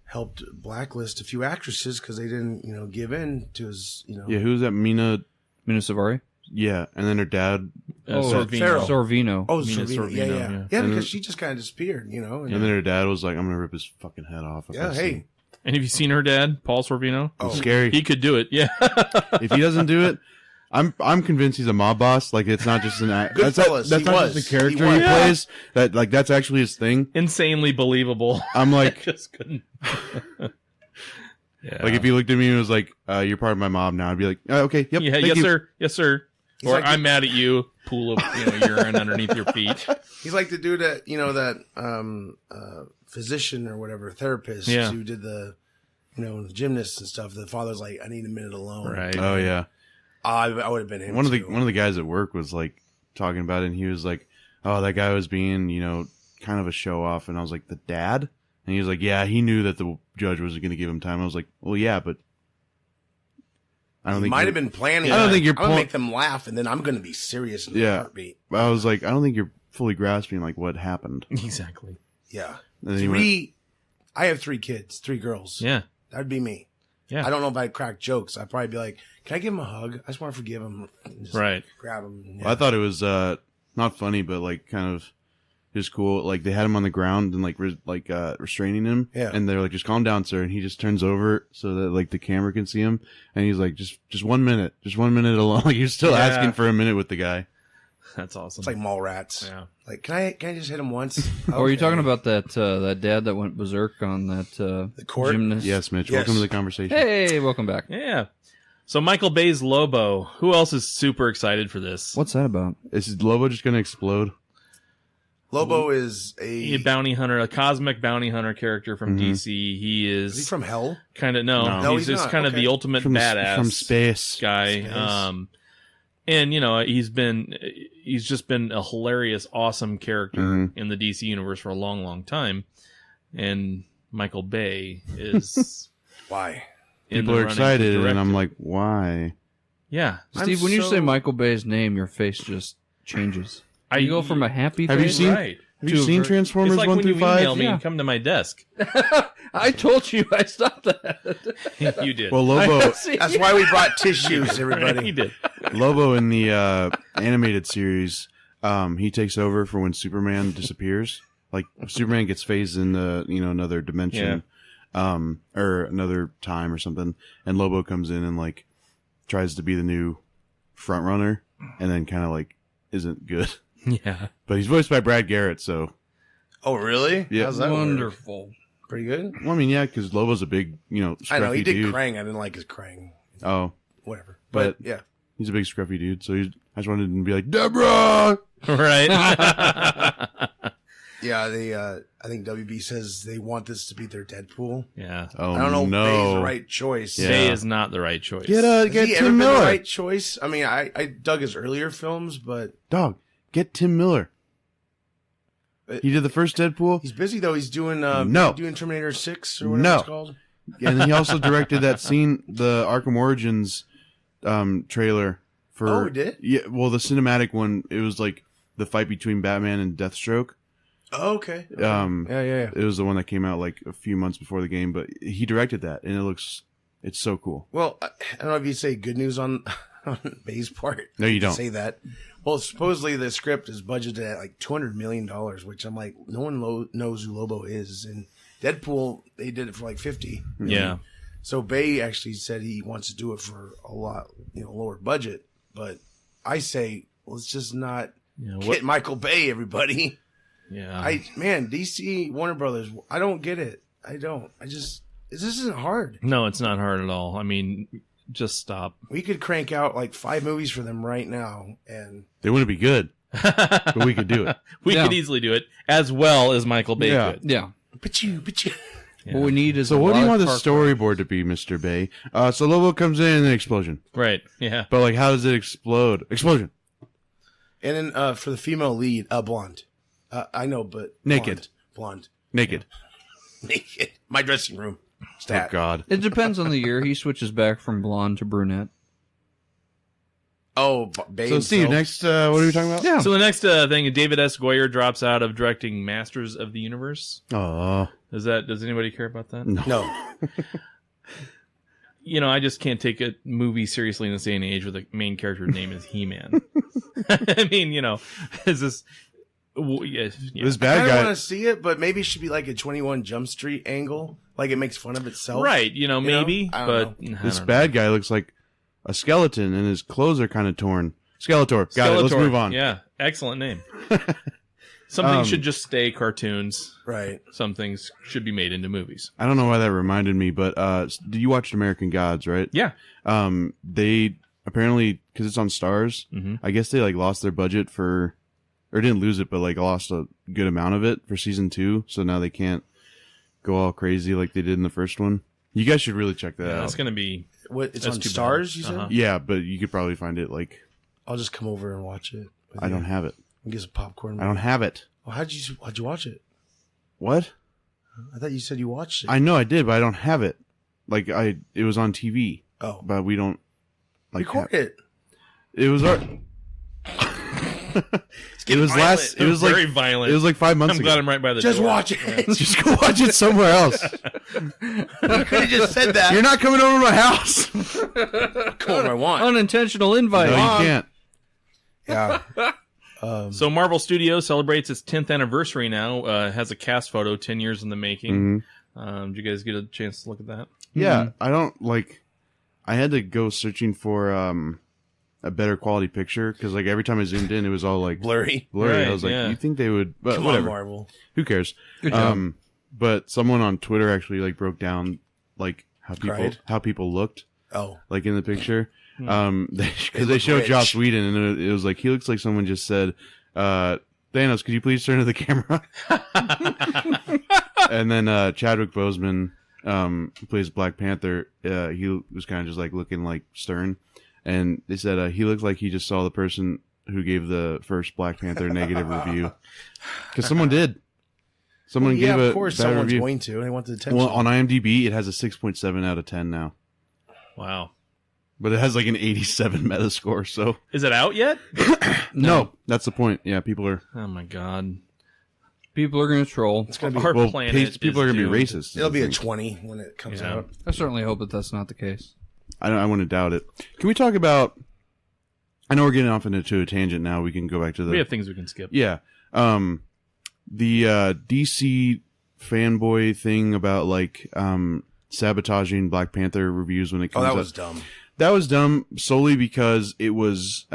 helped blacklist a few actresses because they didn't give in to his
Yeah, who was that? Mina.
Savari?
Yeah, and then her dad.
Sorvino.
Farrell.
Sorvino.
Oh,
Mina
Sorvino.
Sorvino,
Yeah,
yeah.
And
because
then-
she just kind of disappeared,
And then her dad was like, "I'm gonna rip his fucking head off." if I
Yeah,
see
hey.
him."
And have you seen her dad, Paul Sorvino?
Oh,
It's scary.
He could do it. Yeah.
If he doesn't do it, I'm convinced he's a mob boss. Like it's not just an act.
Goodfellas,
That's
he
not
was.
just the character
He
he,
was.
plays. That like that's actually his thing.
Insanely believable.
I'm like,
Just couldn't. Yeah.
like if he looked at me and was like, "You're part of my mob now," I'd be like, "Okay, yep,
Yeah,
thank
yes,
you."
sir. Yes, sir.
He's
Or
like
I'm mad at you. Pool of urine underneath your feet.
He's like the dude that that physician or whatever therapist
Yeah.
who did the the gymnasts and stuff. The father's like, I need a minute alone.
Right.
Oh yeah.
I would have been him.
One of
too.
the guys at work was like talking about it, and he was like, "Oh, that guy was being kind of a show off," and I was like, "The dad?" And he was like, "Yeah, he knew that the judge was going to give him time." I was like, "Well, yeah, but I don't
He
think
might
you're-
have been planning.
I don't
that.
think you're
I'm gonna
pulling-
make them laugh, and then I'm gonna be serious in a
Yeah.
heartbeat.
I was like, I don't think you're fully grasping like what happened."
Exactly.
Yeah.
And then he went,
I have 3 kids, 3 girls.
Yeah.
That'd be me.
Yeah.
I don't know if I'd crack jokes. I'd probably be like, "Can I give him a hug? I just want to forgive him." And just
Right.
Grab him.
Well, I thought it was not funny, but like kind of just cool. Like they had him on the ground and like restraining him.
Yeah.
And they're like, "Just calm down, sir." And he just turns over so that like the camera can see him. And he's like, just 1 minute, just 1 minute alone. Like you're still
Yeah.
asking for a minute with the guy.
That's awesome.
It's like mall rats.
yeah.
Like, can I just hit him once?
Or are you
Okay.
talking about that dad that went berserk on that
The court?
gymnast?
Yes, Mitch.
Yes.
Welcome to the conversation.
Hey, welcome back.
Yeah. So Michael Bay's Lobo. Who else is super excited for this?
What's that about?
Is Lobo just gonna explode?
Lobo is
A bounty hunter, a cosmic bounty hunter character from
Mhm.
DC. He
Is he
is
from hell?
kind of
No.
he's
he's
just
not.
kind of
Okay.
the ultimate
From
badass
space.
guy.
Space.
And he's just been a hilarious, awesome character
Mhm.
in the DC universe for a long, long time. And Michael Bay is
Why?
in
People
the
are
running to
excited,
direct
and I'm
it.
like, why?
yeah.
Steve,
I'm
when you
so-
say Michael Bay's name, your face just changes. You go from a happy
Have you
face.
seen-
right.
Have you seen
It's
Transformers
like
1
when you
through 5?
email me
Yeah.
and come to my desk.
I told you I stopped that.
You did.
Well, Lobo,
See?
That's why we brought tissues,
he
everybody.
did.
Lobo in the animated series, he takes over for when Superman disappears. Like Superman gets phased into another dimension, or another time or something, and Lobo comes in and like tries to be the new front runner, and then kind of like isn't good.
Yeah.
But he's voiced by Brad Garrett, so
Oh, really?
Yeah.
How's that work?
Wonderful.
Pretty good.
well, I mean, yeah, because Lobo's a big, scruffy
I know he did
dude.
Krang. I didn't like his Krang.
Oh,
Whatever.
But-
But yeah,
he's a big scruffy dude, so I just wanted him to be like Deborah.
Right.
yeah. They, I think WB says they want this to be their Deadpool.
Yeah.
Oh
I don't know if
no!
Bay's the right choice.
Yeah.
Bay is not the right choice.
Get
Has
get
he ever
Tim
been
Miller,
the right choice? I mean, I dug his earlier films, but
dog. Get Tim Miller. He did the first Deadpool,
he's busy though. He's doing
No.
doing Terminator 6 or whatever
No.
it's called.
and then he also directed that scene, the Arkham Origins trailer for.
Oh, he did?
Yeah, well, the cinematic one. It was like the fight between Batman and Deathstroke.
Oh, okay.
It was the one that came out like a few months before the game, but he directed that, and it's so cool.
Well, I don't know if you say good news on Bay's part.
No, you
to
don't.
say that. Well, supposedly the script is budgeted at like $200 million, which I'm like, no one knows who Lobo is. And Deadpool, they did it for like 50.
Yeah.
So Bay actually said he wants to do it for a lot, lower budget. But I say, let's just not
Yeah.
get Michael Bay, everybody.
Yeah.
DC, Warner Brothers, I don't get it. I don't. This isn't hard.
No, it's not hard at all. I mean, just stop.
We could crank out like 5 movies for them right now, and
They wouldn't be good, but we could do it.
We
Yeah.
could easily do it as well as Michael Bay
Yeah.
could.
Yeah.
but you.
Yeah.
What we need is
So,
a
what do you
lot
want
of
the
car-
storyboard to be, Mr. Bay? So Lobo comes in and an explosion,
Right. Yeah.
but like, how does it explode? Explosion.
And then for the female lead, blonde. I know, but
Naked.
Blonde.
Naked.
Naked. My dressing room. Stat.
Oh, God.
It depends on the year. He switches back from blonde to brunette.
Oh, Bane.
So, Steve, next, what are we talking about?
Yeah.
So the next thing, David S. Goyer drops out of directing Masters of the Universe.
Oh.
Does anybody care about that?
No.
You know, I just can't take a movie seriously in this day and age with a main character's name is He-Man. I mean, you know, is this... Yeah.
This
I
bad
kind
guy.
of want to see it, but maybe it should be like a 21 Jump Street angle. Like it makes fun of itself.
Right, you know, maybe,
I
but...
don't
This bad guy looks like a skeleton, and his clothes are kind of torn. Skeletor. Got it. Let's move on.
Yeah, excellent name. Some things should just stay cartoons.
Right.
Some things should be made into movies.
I don't know why that reminded me, but did you watch American Gods, right?
Yeah.
They apparently, because it's on Stars, I guess they like lost their budget or didn't lose it, but like lost a good amount of it for season 2, so now they can't go all crazy like they did in the first one. You guys should really check that out.
It's going to be...
What? It's
That's
on
too
Stars,
bad.
you said?
Uh-huh.
Yeah, but you could probably find it like...
I'll just come over and watch it.
I don't have it.
And get some popcorn.
I don't have it.
Well, how'd you watch it?
What?
I thought you said you watched it.
I know I did, but I don't have it. Like it was on TV,
Oh.
but we don't like
Record it.
It was our. It was
violent.
last. It was like
very violent.
It was like 5 months
I'm
ago.
glad I'm right by the
Just
door.
watch it.
Just go watch it somewhere else.
You could have just said that.
You're not coming over to my house.
Come over I want.
Unintentional invite.
No, you can't.
Yeah.
So Marvel Studios celebrates its 10th anniversary now. Has a cast photo, 10 years in the making. Did you guys get a chance to look at that?
Yeah, I don't like. I had to go searching for a better quality picture because like every time I zoomed in, it was all like
Blurry.
Right,
I was like,
yeah.
you think they would? But
Come
whatever.
on, Marvel.
Who cares?
Good job.
But someone on Twitter actually like broke down like
Cried?
how people looked
Oh.
like in the picture. Because they
look
showed
rich.
Joss Whedon and it was like he looks like someone just said, "Thanos, could you please turn to the camera?" And then Chadwick Boseman, who plays Black Panther, he was kind of just like looking like stern, and they said he looked like he just saw the person who gave the first Black Panther negative review because someone did. Someone
Yeah,
gave
of
a
course
bad
someone's
review.
going to. They want the attention.
Well, on IMDb, it has a 6.7 out of 10 now,
Wow.
but it has like an 87 Metascore. So
Is it out yet?
no, that's the point. Yeah, people are.
Oh my god.
People are going to troll.
It's gonna be.
Our
Well,
planet
people are
is
going to be
doomed.
racist.
It'll be a
I think.
20 when it comes
Yeah.
out.
I certainly hope that that's not the case.
I want to doubt it. Can we talk about? I know we're getting off into a tangent now. We can go back to the.
We have things we can skip.
Yeah. The DC fanboy thing about like sabotaging Black Panther reviews when it
Oh,
comes
that
out.
was dumb.
That was dumb solely because it was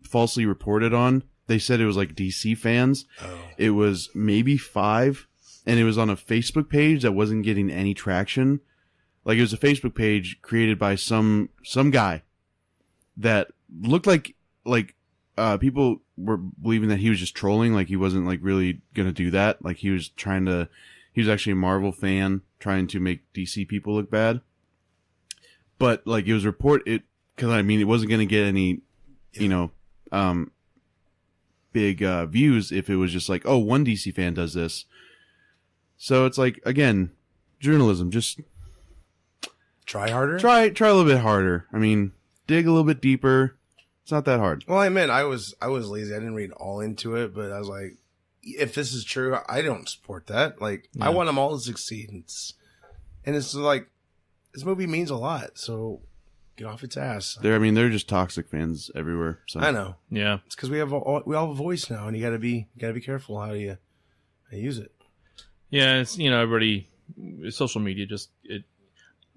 falsely reported on. They said it was like DC fans.
Oh.
It was maybe 5, and it was on a Facebook page that wasn't getting any traction. Like it was a Facebook page created by some guy that looked like people were believing that he was just trolling, like he wasn't like really gonna do that. Like he was actually a Marvel fan trying to make DC people look bad. But like it was because I mean it wasn't gonna get any, big views if it was just like, oh, one DC fan does this. So it's like, again, journalism, just
Try harder?
try a little bit harder. I mean, dig a little bit deeper. It's not that hard.
Well, I meant I was lazy. I didn't read all into it, but I was like, if this is true, I don't support that. Like, I want them all to succeed. And it's like, this movie means a lot, so get off its ass.
They're just toxic fans everywhere. So
I know.
Yeah.
It's because we all have a voice now, and you gotta be careful how you use it.
Yeah, it's everybody social media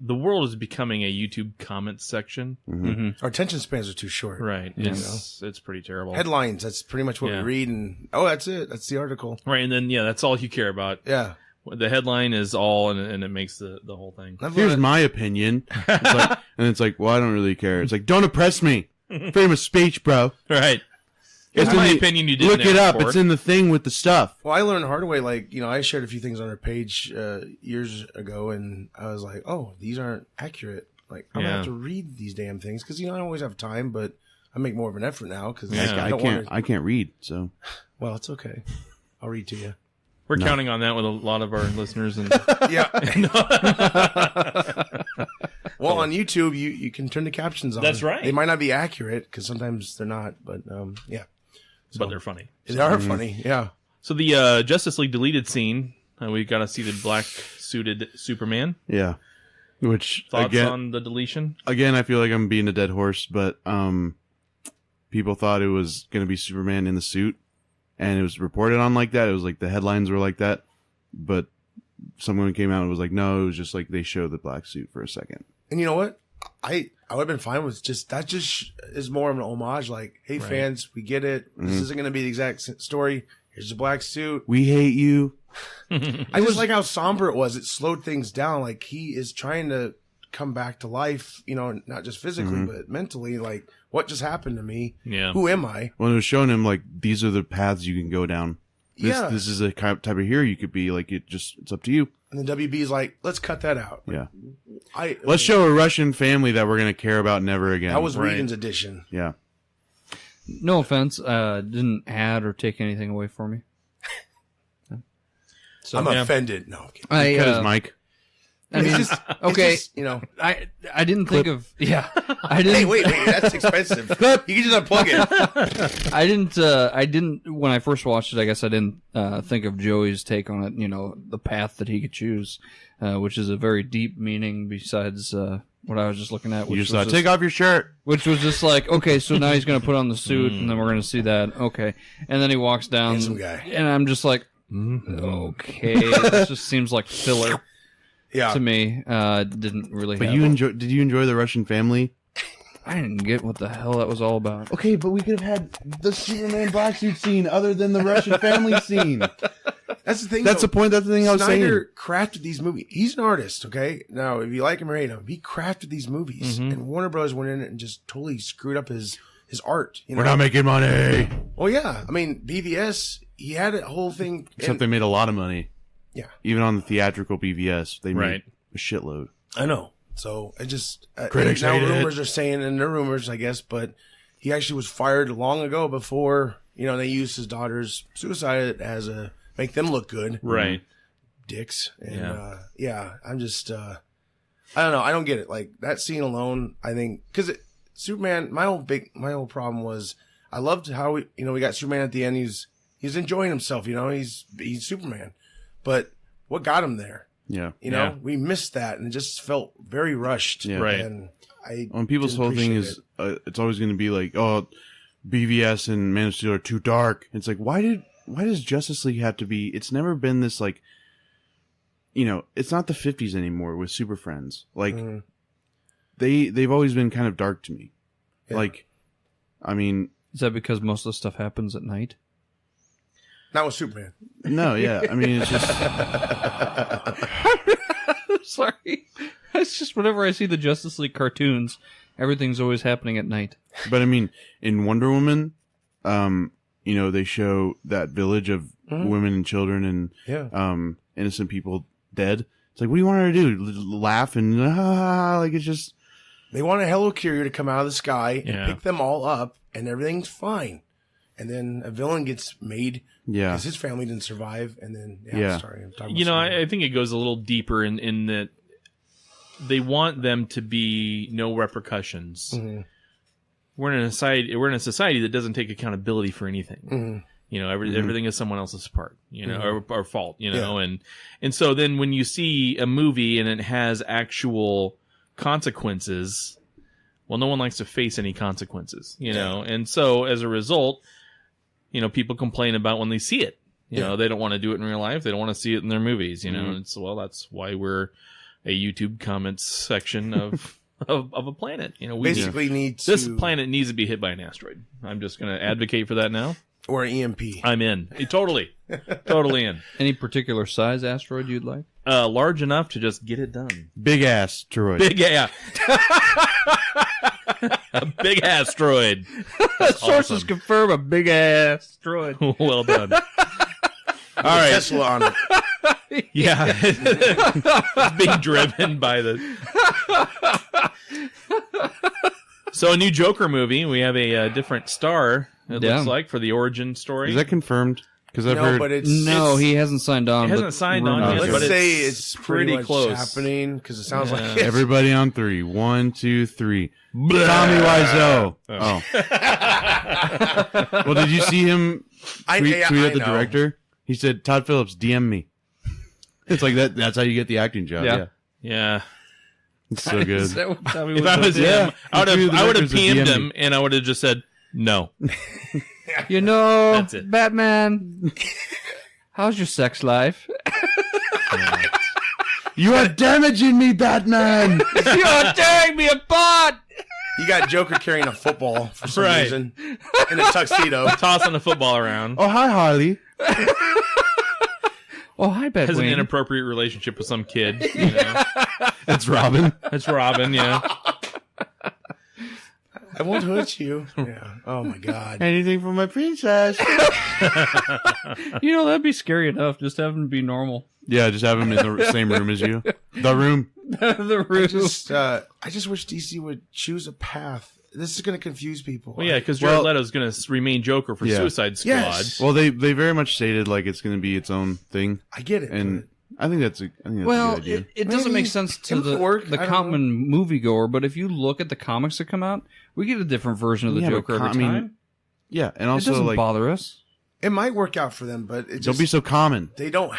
the world is becoming a YouTube comment section.
Our attention spans are too short.
Right. It's pretty terrible.
Headlines, that's pretty much what we
Yeah.
read, and that's it. That's the article.
Right, and then that's all you care about.
Yeah.
The headline is all and it makes the whole thing.
here's my opinion. It's like, and it's like, well, I don't really care. It's like, don't oppress me. Freedom of speech, bro.
Right. It's
It's
my
in the-
opinion you didn't
Look it
ask
up.
for.
It's in the thing with the stuff.
Well, I learned the hard way. Like, I shared a few things on our page years ago, and I was like, oh, these aren't accurate. Like, I'm going to have to read these damn things because, I don't always have time, but I make more of an effort now because
Yeah.
I don't want to.
I can't read, so
Well, it's okay. I'll read to you.
We're counting on that with a lot of our listeners. And
Yeah. Well, on YouTube, you can turn the captions on.
That's right.
They might not be accurate because sometimes they're not, but yeah.
but they're funny.
They are funny, yeah.
So the Justice League deleted scene, we got to see the black suited Superman.
Yeah. Which
Thoughts on the deletion?
Again, I feel like I'm being a dead horse, but people thought it was going to be Superman in the suit, and it was reported on like that. It was like the headlines were like that, but someone came out and was like, no, it was just like they showed the black suit for a second.
And you know what? I would have been fine with that. Just is more of an homage. Like, hey, fans, we get it. This isn't going to be the exact story. Here's the black suit.
We hate you.
I just like how somber it was. It slowed things down. Like, he is trying to come back to life, not just physically, but mentally. Like, what just happened to me?
Yeah.
Who am I?
Well, it was showing him like these are the paths you can go down. This is a type of hero you could be. Like, it's up to you.
And the WB is like, let's cut that out.
Yeah. Let's show a Russian family that we're going to care about never again.
That was Whedon's edition.
Yeah.
No offense, didn't add or take anything away from me. So,
I'm offended. No, I'm kidding.
Because Mike.
I mean,
It's just,
okay.
it's just,
I didn't think of I didn't.
Hey, wait, that's expensive. You can just unplug it.
I didn't when I first watched it. I guess I didn't think of Joey's take on it. The path that he could choose, which is a very deep meaning besides what I was just looking at. Which
You just
was
thought, take off your shirt.
Which was just like, okay, so now he's going to put on the suit, and then we're going to see that. Okay, and then he walks down,
Handsome guy.
and I'm just like, okay, this just seems like filler.
Yeah.
To me, didn't really.
But did you enjoy the Russian family?
I didn't get what the hell that was all about.
Okay, but we could have had the Superman black suit scene other than the Russian family scene.
That's the thing.
That's the point. That's the thing I was saying.
Snyder crafted these movies. He's an artist, okay? Now, if you like him or hate him, he crafted these movies. And Warner Bros. Went in and just totally screwed up his art.
We're not making money.
Well, yeah. I mean, BVS, he had a whole thing.
Except they made a lot of money.
Yeah.
Even on the theatrical BVS, they made a shitload.
I know. So it just
Critics
now
hate
rumors are saying, and they're rumors, I guess, but he actually was fired long ago before they used his daughter's suicide as a make them look good,
Right.
Dicks, and I'm just I don't know, I don't get it. Like that scene alone, I think because Superman, my whole problem was I loved how we got Superman at the end. He's enjoying himself, he's Superman, but what got him there?
Yeah.
We missed that, and it just felt very rushed.
Yeah.
Right.
And
When people's whole thing is, it's always going to be like, oh, BVS and Man of Steel are too dark. It's like, why does Justice League have to be? It's never been this like, it's not the 50s anymore with Super Friends. Like, they've always been kind of dark to me.
Yeah.
Like, I mean,
Is that because most of the stuff happens at night?
not with Superman.
no, yeah. I mean, it's just.
Sorry. It's just whenever I see the Justice League cartoons, everything's always happening at night.
But I mean, in Wonder Woman, they show that village of women and children and innocent people dead. It's like, what do you want her to do? Laugh and like it's just.
They want a helicarrier to come out of the sky and
Yeah.
pick them all up, and everything's fine. And then a villain gets made because his family didn't survive. And then, sorry, I'm talking about
I think it goes a little deeper in that they want them to be no repercussions.
Mm-hmm.
We're in a society that doesn't take accountability for anything. Everything is someone else's part, or fault, and so then when you see a movie and it has actual consequences, well, no one likes to face any consequences, and so as a result, people complain about when they see it. They don't want to do it in real life. They don't want to see it in their movies, and so, that's why we're a YouTube comments section of a planet.
basically needs
this planet needs to be hit by an asteroid. I'm just going to advocate for that now.
or an EMP.
I'm in. Totally in.
Any particular size asteroid you'd like?
Large enough to just get it done.
Big ass droid.
A big asteroid.
Sources confirm a big asteroid.
Well done.
All right, Tesla on it.
Yeah. It's being driven by the... So a new Joker movie. We have a different star, it looks like, for the origin story.
Is that confirmed? Because I've heard.
But
he hasn't signed on.
He hasn't signed on
yet,
Let's
but
say
it's
it's pretty much
close.
happening because it sounds like it's,
Everybody on 3. 1, 2, 3. Tommy Wiseau. Oh. Well, did you see him tweet at the director? He said, "Todd Phillips, DM me." It's like that. That's how you get the acting job.
Yeah.
Yeah.
It's so good.
If I was him, I would have PM'd him and I would have just said no. That's it.
Batman, how's your sex life?
You are damaging me, Batman.
You are tearing me apart.
You got Joker carrying a football for some
Right.
reason in a tuxedo.
Tossing the football around.
Oh, hi, Harley.
Oh, hi, Batman.
Has an inappropriate relationship with some kid. You know?
That's Robin.
That's Robin, yeah.
I won't hurt you. Yeah. Oh my God.
Anything for my princess.
You know, that'd be scary enough. Just have him be normal.
Yeah, just have him in the same room as you. The room.
The roof.
I just wish DC would choose a path. This is going to confuse people.
Well, yeah, because Jared Leto's going to remain Joker for
Yeah.
Suicide Squad.
Yes.
Well, they very much stated like it's going to be its own thing,
I get it.
and I think that's a good
Well,
idea.
it doesn't
Maybe
make sense
it
to
would work.
the
I don't
common moviegoer, but if you look at the comics that come out, we get a different version of the
Yeah, but
Joker every
I mean,
time.
Yeah, and
It
also
doesn't
like
bother us.
it might work out for them, but it just,
don't be so common.
they don't.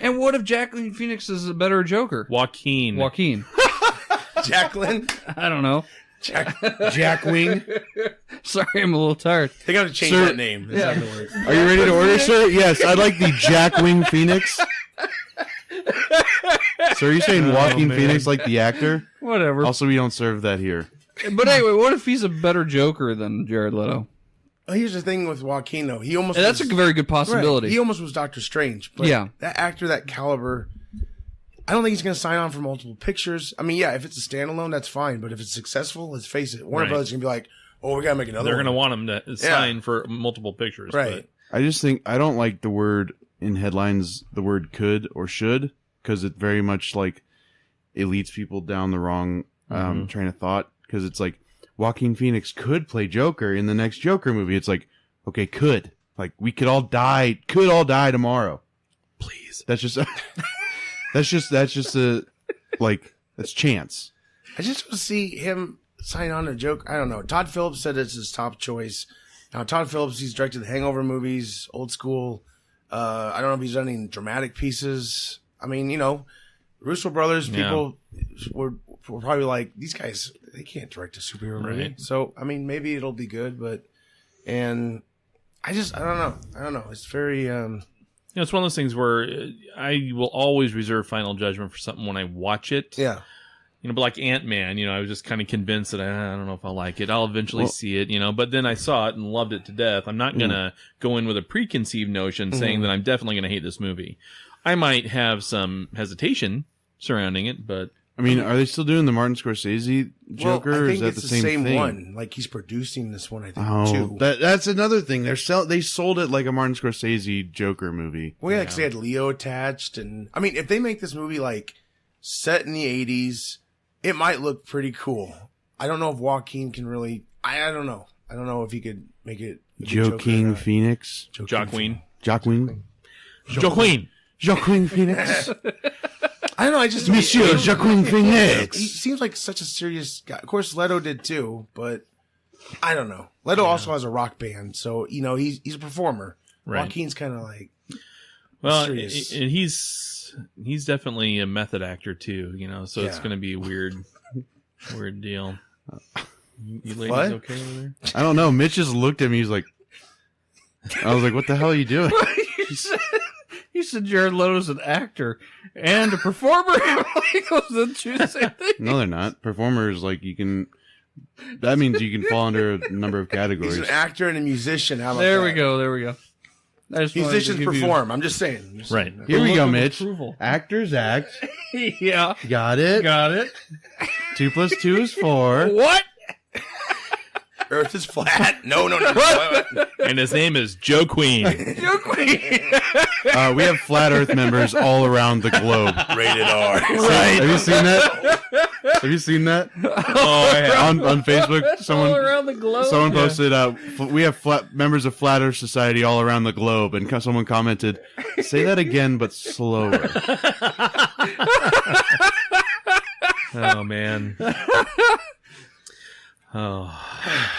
And what if Jacqueline Phoenix is a better Joker?
Joaquin.
Jacqueline,
I don't know.
Jack Wing.
Sorry, I'm a little tired.
they got to change
Sir-
that name. It's not gonna work.
Are you ready to order, sir? Yes, I'd like the Jack Wing Phoenix. So are you saying Joaquin Phoenix like the actor?
Whatever.
Also, we don't serve that here.
But anyway, what if he's a better Joker than Jared Leto?
Well, here's the thing with Joaquin, though. He almost
And that's
was,
a very good
right,
possibility.
He almost was Doctor Strange. But
Yeah.
that actor, that caliber, I don't think he's going to sign on for multiple pictures. I mean, yeah, if it's a standalone, that's fine. But if it's successful, let's face it, Warner
Right.
Brothers is going to be like, oh, we got to make another
They're
one.
going to want him to sign for multiple pictures.
Right.
I just think I don't like the word in headlines, the word could or should, because it very much like it leads people down the wrong train of thought. Because it's like Joaquin Phoenix could play Joker in the next Joker movie. It's like, okay, could. Like we could all die tomorrow. Please. That's just that's just a like that's chance.
I just want to see him sign on to Joker. I don't know. Todd Phillips said it's his top choice. Now, Todd Phillips, he's directed the Hangover movies, old school. I don't know if he's done any dramatic pieces. I mean, you know, Russo brothers, people were probably like, these guys, they can't direct a superhero movie.
Right.
So, I mean, maybe it'll be good, and I don't know. It's very,
You know, it's one of those things where I will always reserve final judgment for something when I watch it.
yeah.
You know, but like Ant-Man, you know, I was just kind of convinced that I don't know if I'll like it. I'll eventually see it, you know, but then I saw it and loved it to death. I'm not going to go in with a preconceived notion saying that I'm definitely going to hate this movie. I might have some hesitation surrounding it, but
I mean, are they still doing the Martin Scorsese Joker?
Well, I
or
think
is that
it's
the same thing?
one. Like, he's producing this one, I think,
Oh,
too.
that's another thing. They sold it like a Martin Scorsese Joker movie.
Well, yeah, because they had Leo attached, and I mean, if they make this movie like set in the '80s, it might look pretty cool. I don't know if Joaquin can really. I don't know. I don't know if he could make it.
Joaquin Phoenix.
Joaquin.
Joaquin.
Joaquin.
Phoenix.
I don't know. I just
Monsieur Joaquin
He
Phoenix.
seems like such a serious guy. Of course, Leto did too, but I don't know. Leto also has a rock band, so you know he's a performer.
Right.
Joaquin's kind of like
Well,
serious.
and he's definitely a method actor too, you know, so it's
Yeah.
going to be a weird deal. You ladies
What?
okay over there?
I don't know. Mitch just looked at me. He's like, I was like, what the hell are you doing?
You said Jared Leto's an actor and a performer. Like, was the two the same thing?
No, they're not. Performers, like, you can. That means you can fall under a number of categories.
he's an actor and a musician. How about
There
that?
we go. I just wanted to
Musicians
give you
perform. I'm just saying.
Right.
Here we
look
go,
of
Mitch.
approval.
Actors act.
Yeah.
Got it.
Got it.
2 + 2 is 4.
What?
Earth is flat. No.
And his name is Joe Queen.
Joe Queen.
We have flat Earth members all around the globe.
Rated R.
Right? Have you seen that? Have you seen that?
Oh, I have.
On Facebook, someone
All around the globe.
someone posted, "We have members of Flat Earth Society all around the globe," and someone commented, "Say that again, but slower."
Oh man. Oh,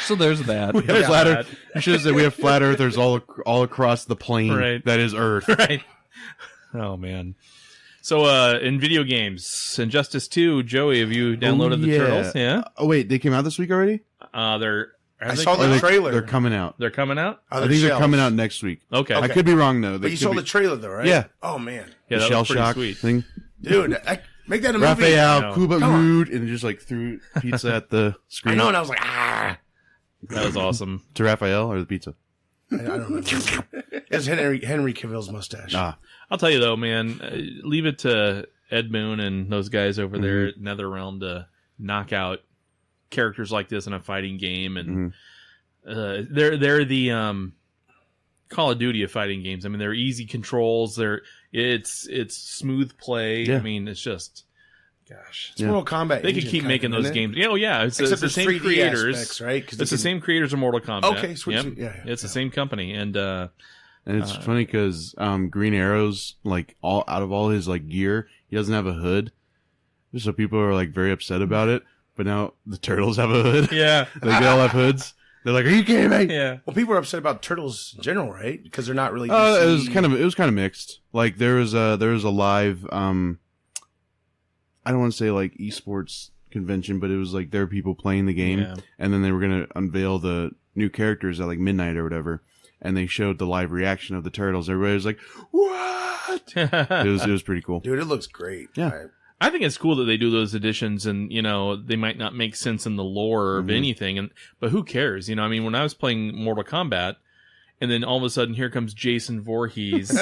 So there's that.
We have flat Earth. You should have said we have flat Earthers all across the plane
Right.
that is Earth.
right. Oh man. So in video games, Injustice 2, Joey, have you downloaded the Turtles? Yeah.
Oh wait, they came out this week already?
I saw
Or
the trailer.
They're coming out.
They're coming out?
On
I
the
think they're
shelves.
coming out next week.
Okay.
I could be wrong though.
But you saw the trailer though, right?
Yeah.
Oh man,
Yeah,
the
that
shell
was pretty
shock
sweet.
thing.
dude, make that a movie.
Raphael,
No.
Cuba
Come on.
Rude, and just like threw pizza at the
I
screen.
know, and I was like, ah.
That was awesome.
To Raphael or the pizza?
I don't know. It's Henry Cavill's mustache.
Ah,
I'll tell you though, man, leave it to Ed Boon and those guys over there
Mm-hmm.
at NetherRealm to knock out characters like this in a fighting game, and they're the Call of Duty of fighting games. I mean, they're easy controls. It's smooth play.
Yeah.
I mean, it's just, gosh,
It's Mortal Kombat.
they could
engine
keep
kind
making
of,
those
isn't it?
games. Yeah, oh yeah, it's
Except
the
there's
same
3D
creators,
aspects, right? 'Cause
It's
they
the same creators of Mortal Kombat.
Okay, switch
Yep.
it. Yeah,
It's the
yeah.
same company, and
and it's funny because Green Arrow's like out of all his like gear, he doesn't have a hood. So people are like very upset about it. But now the Turtles have a hood.
yeah,
They all have hoods. They're like, "Are you kidding me?"
yeah.
Well, people are upset about Turtles in general, right? Because they're not really.
It was kind of mixed. Like there was a live I don't want to say like esports convention, but it was like there were people playing the game,
Yeah.
and then they were gonna unveil the new characters at like midnight or whatever, and they showed the live reaction of the Turtles. Everybody was like, "What?" It was pretty cool.
Dude, it looks great.
Yeah.
I think it's cool that they do those additions, and they might not make sense in the lore of anything, but who cares? I mean, when I was playing Mortal Kombat, and then all of a sudden here comes Jason Voorhees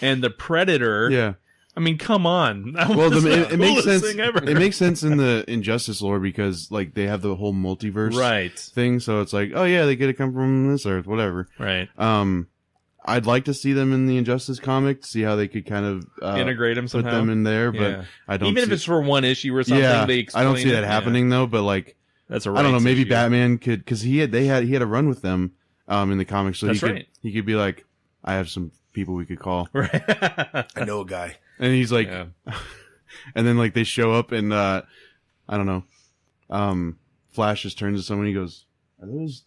and the Predator.
Yeah.
I mean, come on. That
Well,
was the
it makes
coolest
sense.
thing ever.
It makes sense in the Injustice lore because like they have the whole multiverse
right,
thing. So it's like, oh yeah, they get to come from this Earth, whatever.
right.
I'd like to see them in the Injustice comic to see how they could kind of
Integrate them
put
somehow.
them in there, but
Yeah.
I don't.
Even if
see,
it's for one issue or something,
yeah,
they
I
explain
don't see that
it.
happening though. But like,
Yeah. That's a
I don't know.
rights
Maybe
issue.
Batman could because he had a run with them in the comics, so
That's
he could
right.
he could be like, I have some people we could call,
Right.
I know a guy.
and he's like,
Yeah.
and then like they show up and I don't know, Flash just turns to someone, he goes, "Are those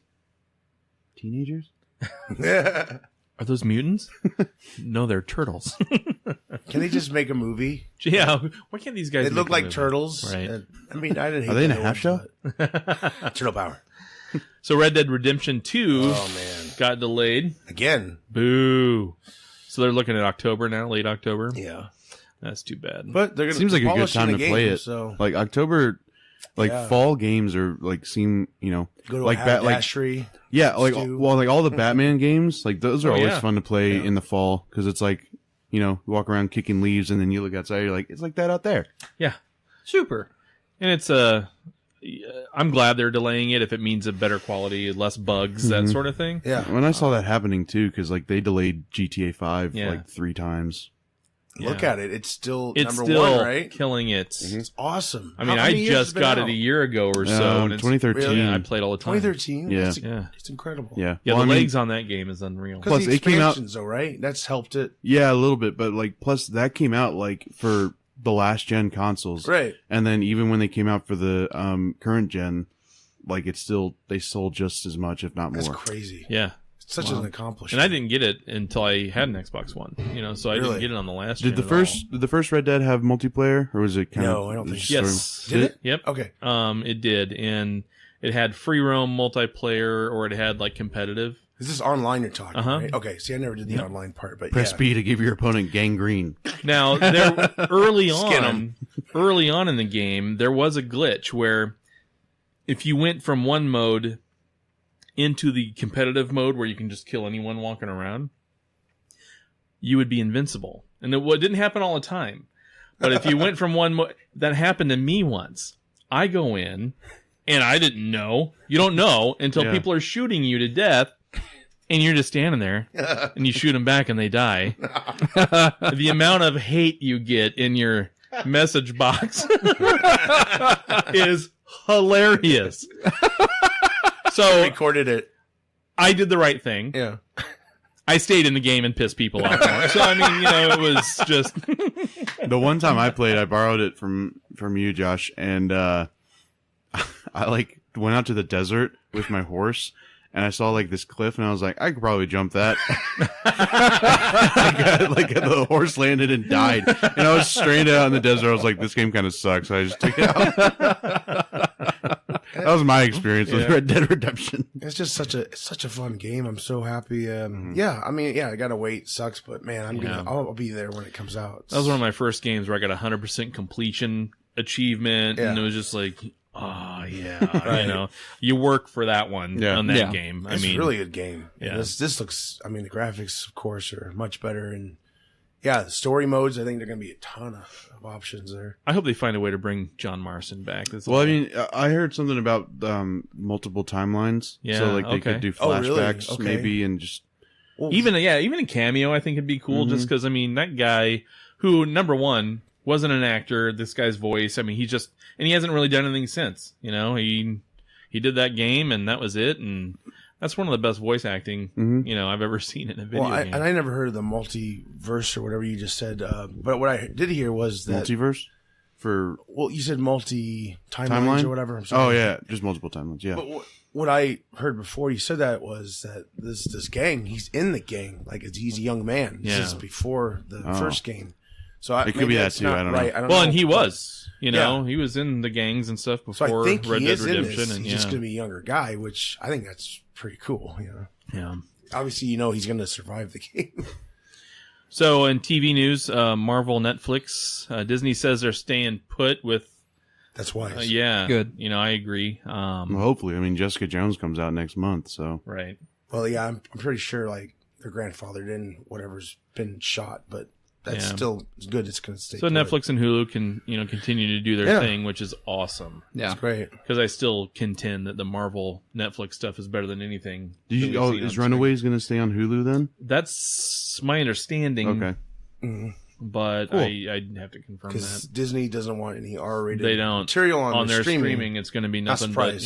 teenagers?"
Are those mutants? No, they're turtles.
Can they just make a movie?
Yeah. Why can't these guys?
They
make
look
a
like
movie?
turtles.
Right.
I mean, I didn't hate
Are they in
the
a half
ones, but- Turtle power.
So Red Dead Redemption 2
Oh man.
got delayed.
Again.
Boo. So they're looking at October now, late October.
Yeah.
That's too bad.
But they're gonna
Seems like a good
polishing
time
the
to play
game,
it.
So
Like October, like
Yeah.
fall games are like seem
go to
like
a
like
haberdashery.
yeah like
Stew.
well like all the Batman games like those are
Oh,
always
yeah.
fun to play
Yeah.
in the fall because it's like you walk around kicking leaves and then you look outside, you're like, it's like that out there.
Yeah.
Super.
And it's I'm glad they're delaying it if it means a better quality, less bugs, that
Mhm.
sort of thing.
Yeah.
When I saw that happening too, because like they delayed GTA 5
Yeah.
like 3 times.
Look
Yeah.
at it. It's still
It's
number
still
one, right?
killing it.
Mhm.
It's awesome.
I mean,
How
I
many years has
just
been
got
out?
it a year ago or so. And it's,
2013.
Really?
yeah, I played all the time.
2013.
Yeah.
Yeah.
It's incredible.
Yeah.
Yeah,
Well,
the
I mean,
legs on that game is unreal.
Because
Plus,
the
it came out-
expansions, though, right? That's helped it.
yeah, a little bit, but like plus that came out like for the last gen consoles,
Right.
and then even when they came out for the current gen, like it's still they sold just as much, if not
That's
more.
crazy.
Yeah.
It's such
Wow.
an accomplishment.
And I didn't get it until I had an Xbox One, so I didn't
Really?
get it on the last
Did
gen
the
at
first did the first Red Dead have multiplayer, or was it kind
No,
of?
I don't think
all.
so.
Yes.
Did it?
Yep.
Okay.
It did. And it had free roam multiplayer, or it had like competitive.
Is this online you're talking,
Uh-huh.
right? Okay. See, I never did the online part, but
Press
yeah.
B to give your opponent gangrene.
Now, there early
Skin
on in the game, there was a glitch where if you went from one mode into the competitive mode where you can just kill anyone walking around, you would be invincible. And it didn't happen all the time. But if you went from one mode, that happened to me once. I go in and I didn't know. You don't know until
Yeah.
people are shooting you to death. and you're just standing there, and you shoot them back, and they die. The amount of hate you get in your message box is hilarious. So
recorded it.
I did the right thing.
Yeah.
I stayed in the game and pissed people off more. So I mean, it was just
The one time I played, I borrowed it from you, Josh, and I went out to the desert with my horse, and I saw this cliff, and I was like, I could probably jump that. The horse landed and died, and I was stranded out in the desert. I was like, this game kind of sucks. So I just took it out. That was my experience with Red Dead Redemption.
It's just such a fun game. I'm so happy. Yeah, I mean, I gotta wait. Sucks, but man, I'll be there when it comes out.
That was one of my first games where I got 100% completion achievement, and it was just like, oh yeah,
Right.
You work for that one on that game.
It's a really good game.
Yeah.
This looks. I mean, the graphics, of course, are much better, and the story modes. I think they're gonna be a ton of options there.
I hope they find a way to bring John Marston back.
Well, I mean, I heard something about multiple timelines.
Yeah,
so they could do flashbacks
Okay.
maybe, and just
even a cameo, I think it'd be cool. Just because that guy who, number one, wasn't an actor. This guy's voice. I mean, he hasn't really done anything since. He did that game, and that was it. And that's one of the best voice acting I've ever seen in a video game.
And I never heard of the multiverse or whatever you just said. But what I did hear was that
multiverse
you said timelines or whatever. I'm sorry.
Oh yeah, just multiple timelines. Yeah.
But what I heard before you said that was that this gang, he's in the gang, he's a young man. This is before the first game. So
it could be that too. I don't know.
Well, and he was, he was in the gangs and stuff before
so I think
Red
he
Dead
is
Redemption.
In this.
And
he's just going to be a younger guy, which I think that's pretty cool.
Yeah.
Obviously, he's going to survive the game.
So in TV news, Marvel, Netflix, Disney says they're staying put with.
That's wise.
Yeah.
Good.
I agree.
Well, hopefully. I mean, Jessica Jones comes out next month, so.
Right.
Well, yeah, I'm pretty sure they're grandfathered in whatever's been shot, but that's still good. It's going to stay.
So Netflix and Hulu can continue to do their thing, which is awesome.
Yeah,
it's great.
Because I still contend that the Marvel Netflix stuff is better than anything.
Is Runaways going to stay on Hulu then?
That's my understanding.
Okay.
Mm-hmm.
But cool. I'd have to confirm
because
that.
Disney doesn't want any R-rated
material
on
their streaming. It's going to be nothing but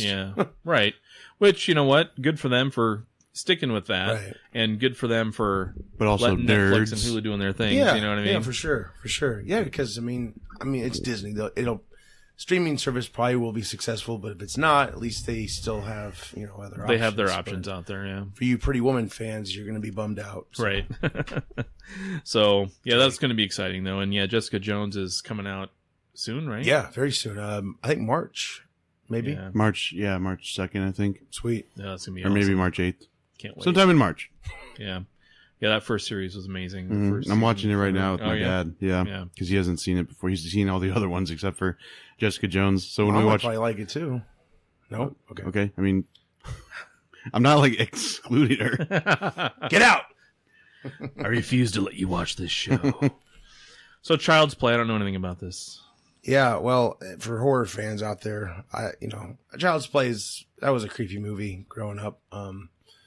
right. Which what? Good for them for sticking with that, and good for them for
also
letting Netflix and Hulu doing their things.
Yeah,
you know what I mean?
Yeah, for sure. Yeah, because I mean, it's Disney. Streaming service probably will be successful, but if it's not, at least they still have other options.
They have their options out there. Yeah.
For you Pretty Woman fans, you're going to be bummed out. So.
Right. So that's going to be exciting though, and Jessica Jones is coming out soon, right?
Yeah, very soon. I think March, maybe
March 2nd, I think.
Sweet.
Yeah, that's gonna be
or
awesome.
maybe March 8th.
Can't wait.
Sometime in March.
Yeah. That first series was amazing.
Mm-hmm. I'm watching it right now with my dad. Yeah, because he hasn't seen it before. He's seen all the other ones except for Jessica Jones. So when we watch,
probably like it too. No,
okay. I mean, I'm not excluding her.
Get out.
I refuse to let you watch this show. So Child's Play. I don't know anything about this.
Yeah, well, for horror fans out there, Child's Play that was a creepy movie growing up.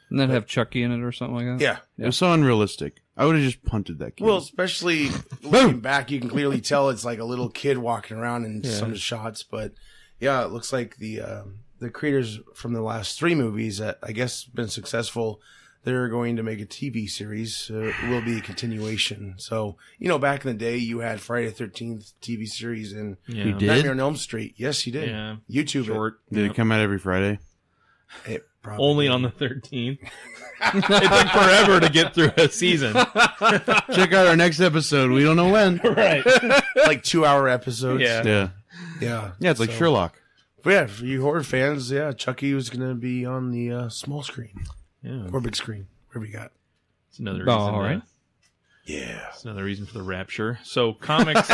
Didn't that have Chucky in it or something like that?
Yeah.
It was so unrealistic. I would have just punted that kid.
Well, especially looking back, you can clearly tell it's like a little kid walking around in some of the shots. But yeah, it looks like the creators from the last 3 movies that I guess been successful. They're going to make a TV series. It will be a continuation. So, back in the day, you had Friday the 13th TV series and Nightmare on Elm Street. Yes, you did.
Yeah.
YouTube
Short.
Did it come out every Friday?
Only on the 13th. It took forever to get through a season.
Check out our next episode. We don't know when.
Right.
Like 2-hour episodes.
Yeah. It's like Sherlock.
But yeah, for you horror fans, Chucky was going to be on the small screen.
Yeah.
Or big screen. Whatever you got.
It's another reason.
All right.
Yeah.
It's another reason for the rapture. So comics.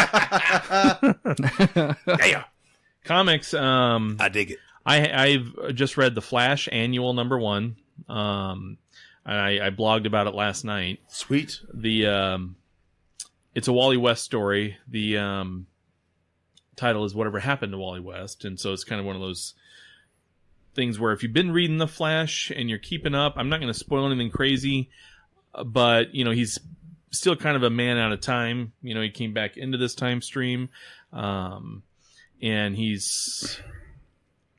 Comics.
I dig it.
I've just read The Flash annual #1. I blogged about it last night.
Sweet.
It's a Wally West story. The title is Whatever Happened to Wally West, and so it's kind of one of those things where if you've been reading The Flash and you're keeping up, I'm not going to spoil anything crazy, but he's still kind of a man out of time. He came back into this time stream, and he's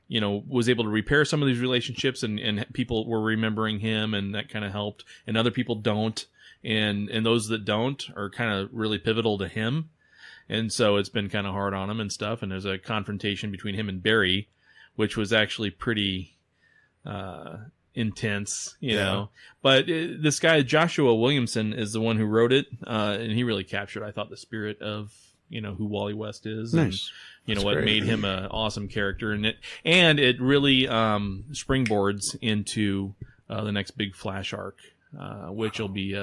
was able to repair some of these relationships, and people were remembering him, and that kind of helped, and other people don't, and those that don't are kind of really pivotal to him, and so it's been kind of hard on him and stuff, and there's a confrontation between him and Barry, which was actually pretty intense, you know. But this guy Joshua Williamson is the one who wrote it, and he really captured, I thought, the spirit of who Wally West is.
Nice.
And, what made him an awesome character, and it really springboards into the next big Flash arc, which will be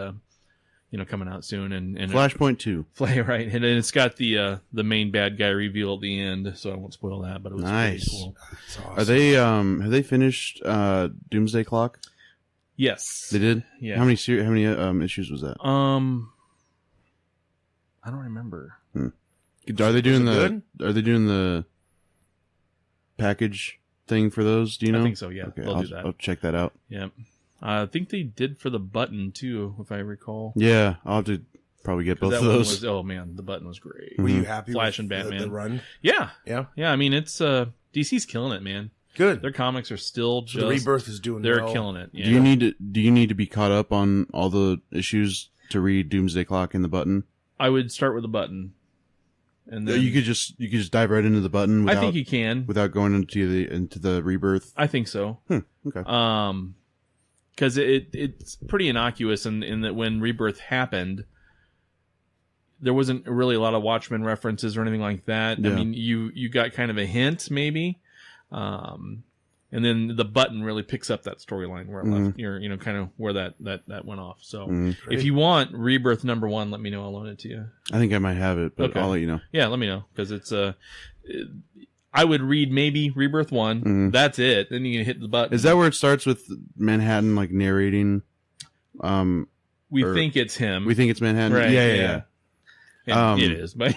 coming out soon. And
Flashpoint 2.
Right, and it's got the main bad guy reveal at the end, so I won't spoil that. But it was
nice.
pretty cool.
That's awesome.
Are they have they finished Doomsday Clock?
Yes,
They did.
Yeah.
How many issues was that?
I don't remember.
Are they doing
Was it
the package thing for those? Do you know?
I think so. Yeah,
Okay,
they'll
I'll,
do that.
I'll check that out.
Yeah, I think they did for the Button too, if I recall.
Yeah, I'll have to probably get
'Cause
both
that
of
one
those.
was, oh man, the Button was great.
Were you happy
Flash
with
and Batman.
the run?
Yeah,
Yeah.
I mean, it's DC's killing it, man.
Good.
Their comics are still
So
just
the Rebirth is doing
they're
well.
killing it. Yeah.
Do you need to be caught up on all the issues to read Doomsday Clock and the Button?
I would start with the Button, and then
You could just dive right into the Button without
I think you can.
without going into the Rebirth.
I think so.
Okay.
Because it's pretty innocuous in that when Rebirth happened, there wasn't really a lot of Watchmen references or anything like that.
Yeah.
I mean, you got kind of a hint maybe, and then the Button really picks up that storyline where it left. You're kind of where that went off. So if you want Rebirth #1, let me know. I'll loan it to you.
I think I might have it, but
Okay.
I'll let you know.
Yeah, let me know, because it's I would read maybe Rebirth 1. That's it. Then you can hit the button.
Is that where it starts with Manhattan like narrating?
we
or-
think it's him.
We think it's Manhattan.
Right,
Yeah.
And it is, but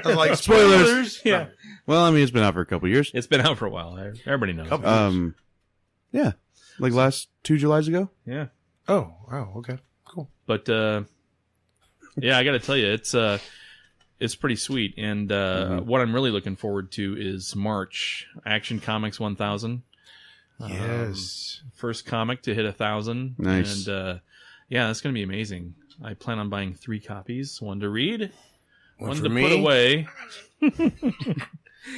Like
Spoilers.
Yeah,
Well, I mean, it's been out for a couple years.
it's been out for a while. Everybody knows.
Yeah, like last 2 Julys ago.
Yeah,
Oh, wow. Okay. Cool.
but yeah, I got to tell you, it's pretty sweet. And what I'm really looking forward to is March Action Comics 1000.
Yes.
First comic to hit 1,000.
Nice.
And yeah, that's going to be amazing. I plan on buying 3 copies, one to read, one
for
to
me.
put away,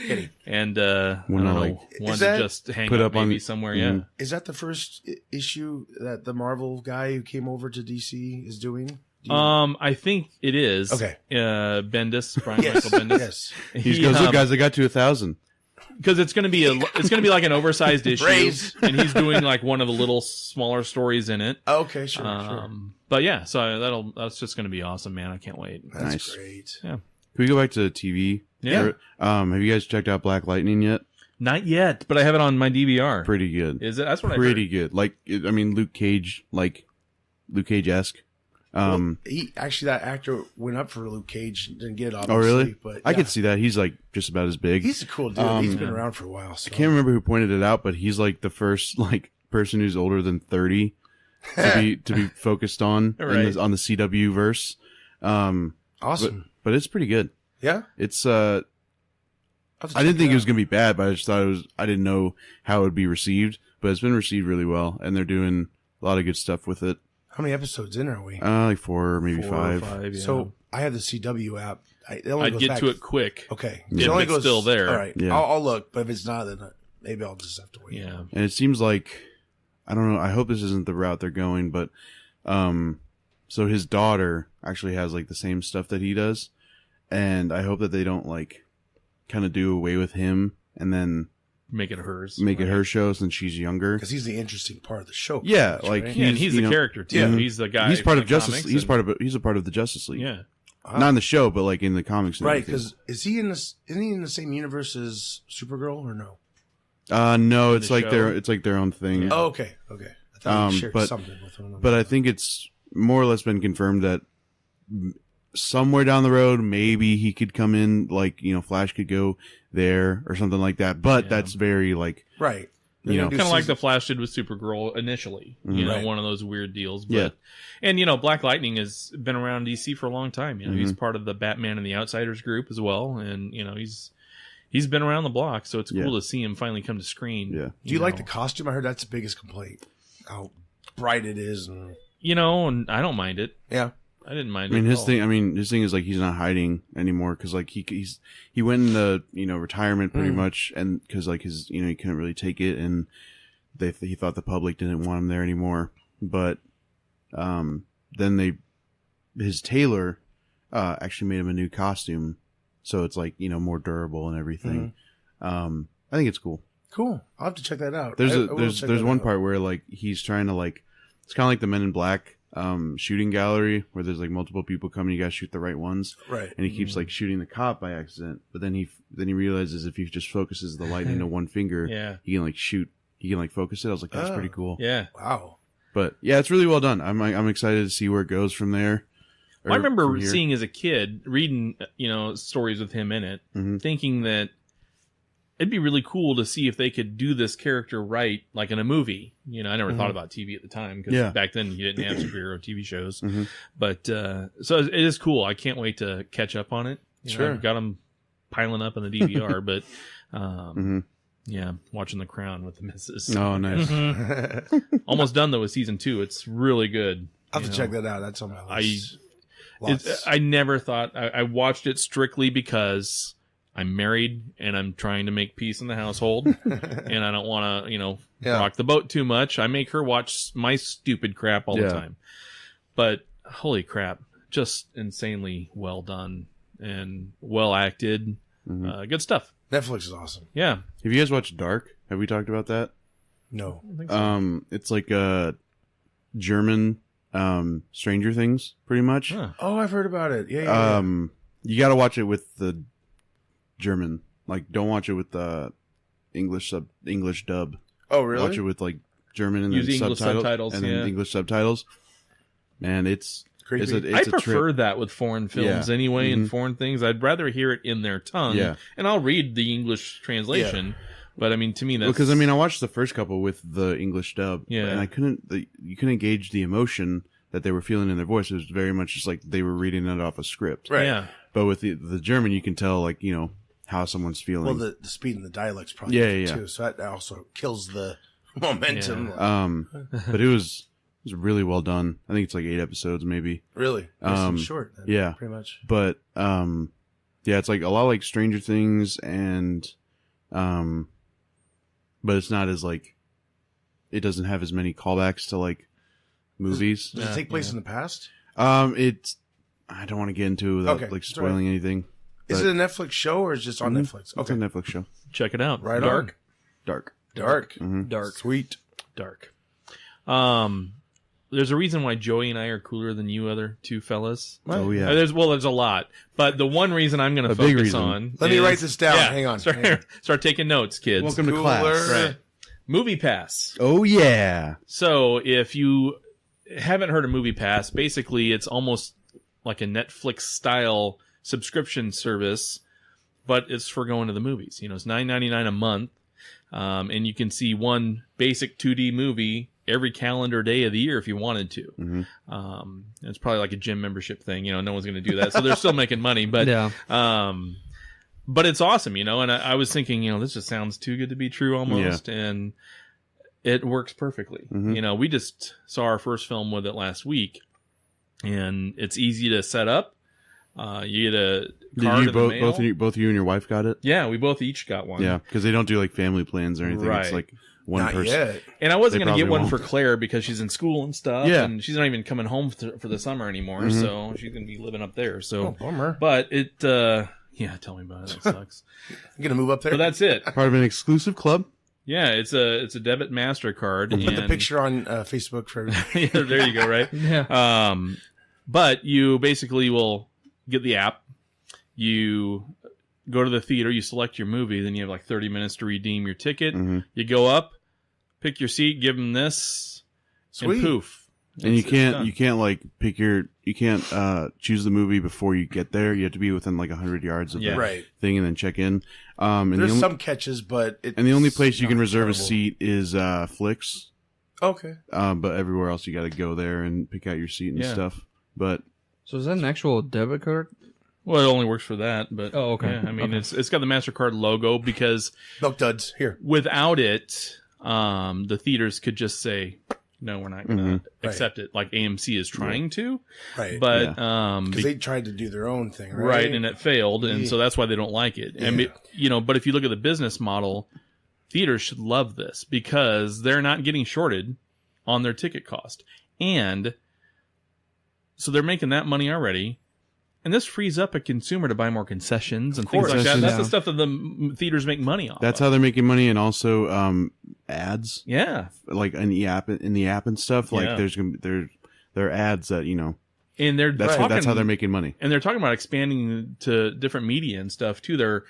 Kidding.
and I
One
don't
to,
know,
like,
one
Is
to
that-
just hang
put
up
up on-
maybe somewhere. Yeah.
Is that the first issue that the Marvel guy who came over to DC is doing? Do you-
I think it is.
Okay.
Bendis, Brian
yes.
Michael Bendis.
Yes.
He goes, look, guys, I got to 1,000.
because it's gonna be like an oversized issue,
Praise.
and he's doing like one of the little smaller stories in it.
Okay. Sure.
But yeah, so that's just gonna be awesome, man. I can't wait.
That's
Nice.
great.
Can we go back to TV?
Yeah.
Have you guys checked out Black Lightning yet?
Not yet, but I have it on my DVR.
Pretty good.
Is it? That's what
Pretty good. Like, I mean, Luke Cage-esque.
He actually, that actor went up for Luke Cage, didn't get it,
Oh,
obviously.
really?
But
I
yeah.
could see that. He's like just about as big.
He's a cool dude. He's been around for a while. So.
I can't remember who pointed it out, but he's like the first like person who's older than 30 to be focused on
Right.
on the CW verse.
Awesome.
But it's pretty good.
Yeah.
It's
I'll have to
I didn't
check
think it was
out.
gonna be bad, but I just thought I didn't know how it would be received, but it's been received really well, and they're doing a lot of good stuff with it.
How many episodes in are we?
Like 4, maybe
4 or
5.
5. Yeah.
So I have the CW app. It only
I'd
goes
get
back-
to it quick.
Okay.
If it's still there.
All right.
Yeah.
I'll look, but if it's not, then maybe I'll just have to wait.
Yeah.
And it seems like, I don't know, I hope this isn't the route they're going, but so his daughter actually has like the same stuff that he does, and I hope that they don't like kind of do away with him and then
Make it hers.
make it her show since she's younger.
Because he's the interesting part of the show.
Yeah,
pretty much,
like
right?
Yeah, and he's
you
the
know,
character too.
yeah.
He's the guy.
He's part
from
of
the
Justice.
comics
He's
and-
he's a part of the Justice League.
Yeah.
Not in the show, but like in the comics. And
Right,
everything.
because isn't he in the same universe as Supergirl or no?
No,
In
it's
the
like
show?
it's like their own thing.
Yeah.
Oh, okay. I thought he shared
but-
something with one of them.
But I think it's more or less been confirmed that somewhere down the road, maybe he could come in, like, you know, Flash could go there or something like that. But
Yeah.
that's very like,
right.
You know,
kind of like the Flash did with Supergirl initially. You know,
Right.
one of those weird deals. But,
Yeah.
And, you know, Black Lightning has been around DC for a long time. You know, he's
Mm-hmm.
part of the Batman and the Outsiders group as well. And, you know, he's been around the block. So it's cool to see him finally come to screen.
Yeah.
Do you like
know.
the costume? I heard that's the biggest complaint. How bright it is. And
You know, and I don't mind it.
yeah.
I didn't mind
I mean,
it.
his thing is like he's not hiding anymore because like he went into retirement pretty much, and because like his he couldn't really take it, and he thought the public didn't want him there anymore. But then his tailor actually made him a new costume, so it's like more durable and everything. I think it's cool.
Cool. I'll have to check that out.
There's one part where like he's trying to like it's kind of like the Men in Black shooting gallery where there's like multiple people coming, you gotta shoot the right ones,
Right.
and he keeps like shooting the cop by accident, but then he realizes if he just focuses the light into one finger,
Yeah.
he can like focus it. I was like, that's pretty cool.
Yeah.
Wow.
But yeah, it's really well done. I'm excited to see where it goes from there.
Well, I remember
from here.
seeing as a kid, reading, stories with him in it, thinking that it'd be really cool to see if they could do this character right, like in a movie. You know, I never thought about TV at the time because back then you didn't have superhero TV shows. But so it is cool. I can't wait to catch up on it. You know, I've got them piling up in the DVR, but yeah, watching The Crown with the missus.
Oh, nice.
Almost done though with season 2. It's really good.
I'll have to check that out. That's on my list.
I never thought I watched it strictly because I'm married and I'm trying to make peace in the household and I don't want to, rock the boat too much. I make her watch my stupid crap all the time. But holy crap, just insanely well done and well acted. Good stuff.
Netflix is awesome.
Yeah.
Have you guys watched Dark? Have we talked about that?
No.
I think so.
It's like a German Stranger Things, pretty much.
Huh.
Oh, I've heard about it. Yeah.
You got to watch it with the German. Like, don't watch it with the English dub.
Oh, really?
Watch it with like German and
Use
then
English subtitles,
and then
yeah.
English subtitles. Man, it's
Creepy.
I
a
prefer
trip.
that with foreign films
Yeah.
anyway and foreign things. I'd rather hear it in their tongue.
Yeah.
And I'll read the English translation. But I mean, to me, that's
Because I watched the first couple with the English dub,
Yeah.
and you couldn't gauge the emotion that they were feeling in their voice. It was very much just like they were reading it off a script.
Right.
Yeah.
But with the German, you can tell like how someone's feeling.
Well, the speed and the dialect's probably
Yeah,
different
yeah.
too. So that also kills the momentum.
But it was really well done. I think it's like 8 episodes, maybe.
Really? Nice short. Then,
yeah.
Pretty much.
But yeah, it's like a lot like Stranger Things, and but it's not as like it doesn't have as many callbacks to like movies.
Does it take place in the past?
It's I don't want to get into it without
Okay,
like
it's
spoiling anything.
Is
But-
it a Netflix show or is it just on Netflix?
It's a Netflix show.
Check it out.
Right
Dark.
Dark.
Dark.
Dark.
Sweet.
Dark. There's a reason why Joey and I are cooler than you other two fellas.
Oh yeah.
There's a lot, but the one reason I'm going to
A big
focus
reason.
on.
Let me
is-
write this down.
Yeah,
Hang on.
Start taking notes, kids.
Welcome to
Cooler.
class.
Right. Moviepass.
Oh yeah.
So if you haven't heard of Moviepass, basically it's almost like a Netflix style subscription service, but it's for going to the movies. It's $9.99 a month, and you can see one basic 2D movie every calendar day of the year if you wanted to. It's probably like a gym membership thing. No one's going to do that, so they're still making money. But
Yeah.
but it's awesome, and I was thinking, this just sounds too good to be true almost, and it works perfectly. We just saw our first film with it last week, and it's easy to set up. You get a card in the mail.
both you and your wife got it?
Yeah, we both each got one.
Yeah, because they don't do like family plans or anything.
Right.
It's like one
Not
person.
yet.
And I wasn't
They
going to get
probably
one
won't.
for Claire because she's in school and stuff.
Yeah.
And she's not even coming home for the summer anymore. So she's going to be living up there. So,
Oh, bummer.
but it, yeah, tell me about it. That sucks.
You gonna move up there?
But that's it.
Part of an exclusive club.
Yeah, it's a debit MasterCard.
We'll put the
and-
picture on Facebook for everybody.
Yeah, there you go, right?
Yeah.
But you basically will get the app. You go to the theater, you select your movie, then you have like 30 minutes to redeem your ticket. You go up, pick your seat, give them this,
Sweet.
and poof.
And you can't like you can't choose the movie before you get there. You have to be within like 100 yards of the thing and then check in. And
there's some catches, but
the only place you can reserve a seat is Flicks.
Okay.
But everywhere else you got to go there and pick out your seat and stuff. But
So is that an actual debit card?
Well, it only works for that, but
okay.
Yeah, I mean, it's got the MasterCard logo because
Milk Duds here.
Without it, the theaters could just say, no, we're not going to accept it, like AMC is trying to.
Right.
But
because they tried to do their own thing, right?
Right, and it failed, and so that's why they don't like it.
Yeah.
And but if you look at the business model, theaters should love this because they're not getting shorted on their ticket cost, and so they're making that money already. And this frees up a consumer to buy more concessions and things like that. That's the stuff that the theaters make money off.
That's how they're making money, and also ads.
Yeah,
like in the app and stuff. Like there are ads that
and that's
how they're making money.
And they're talking about expanding to different media and stuff too. They're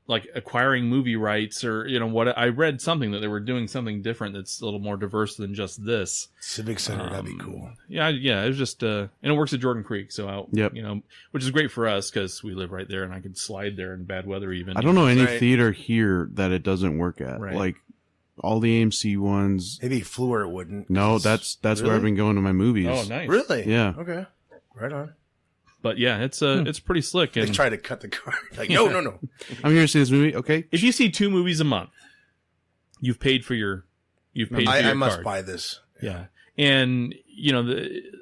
like acquiring movie rights, or what I read something that they were doing something different that's a little more diverse than just this.
Civic Center, that'd be cool.
Yeah. It was just and it works at Jordan Creek, so which is great for us because we live right there, and I could slide there in bad weather. Even
I don't know any theater here that it doesn't work at.
Right.
Like all the AMC ones.
Maybe Fluor wouldn't.
No, that's
really?
where I've been going to my movies.
Oh, nice.
Really?
Yeah.
Okay. Right on.
But yeah, it's pretty slick. And
they try to cut the card. Like, no.
I'm here to see this movie. Okay.
If you see 2 movies a month, you've paid for your.
I must buy this.
Yeah, and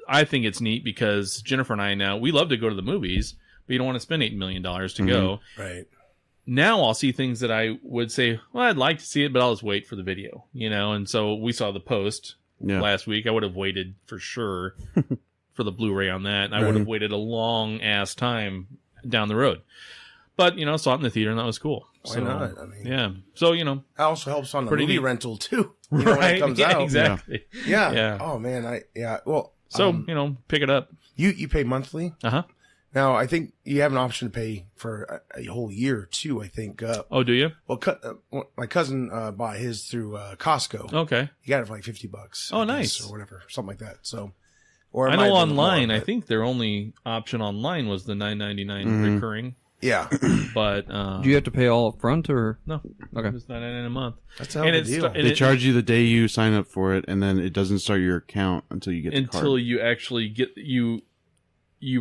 I think it's neat because Jennifer and I now we love to go to the movies, but you don't want to spend $8 million to go.
Right.
Now I'll see things that I would say, well, I'd like to see it, but I'll just wait for the video. And so we saw The Post last week. I would have waited for sure. For the Blu-ray on that, and I would have waited a long ass time down the road. But saw it in the theater, and that was cool.
Why not? I mean,
yeah. So
it also helps on the movie rental too.
Right?
When it comes out,
exactly.
Yeah. Oh man, Well,
so pick it up.
You pay monthly.
Uh-huh.
Now I think you have an option to pay for a whole year too. I think.
Oh, do you?
Well, my cousin bought his through Costco.
Okay.
He got it for like $50.
Oh, nice,
or whatever, something like that. So.
Or I know online, I think their only option online was the $9.99 recurring.
Yeah.
But
do you have to pay all up front or
no?
Okay.
It's $9.99 a month.
That's a deal.
They charge you the day you sign up for it, and then it doesn't start your account until you get the card.
Until you actually get you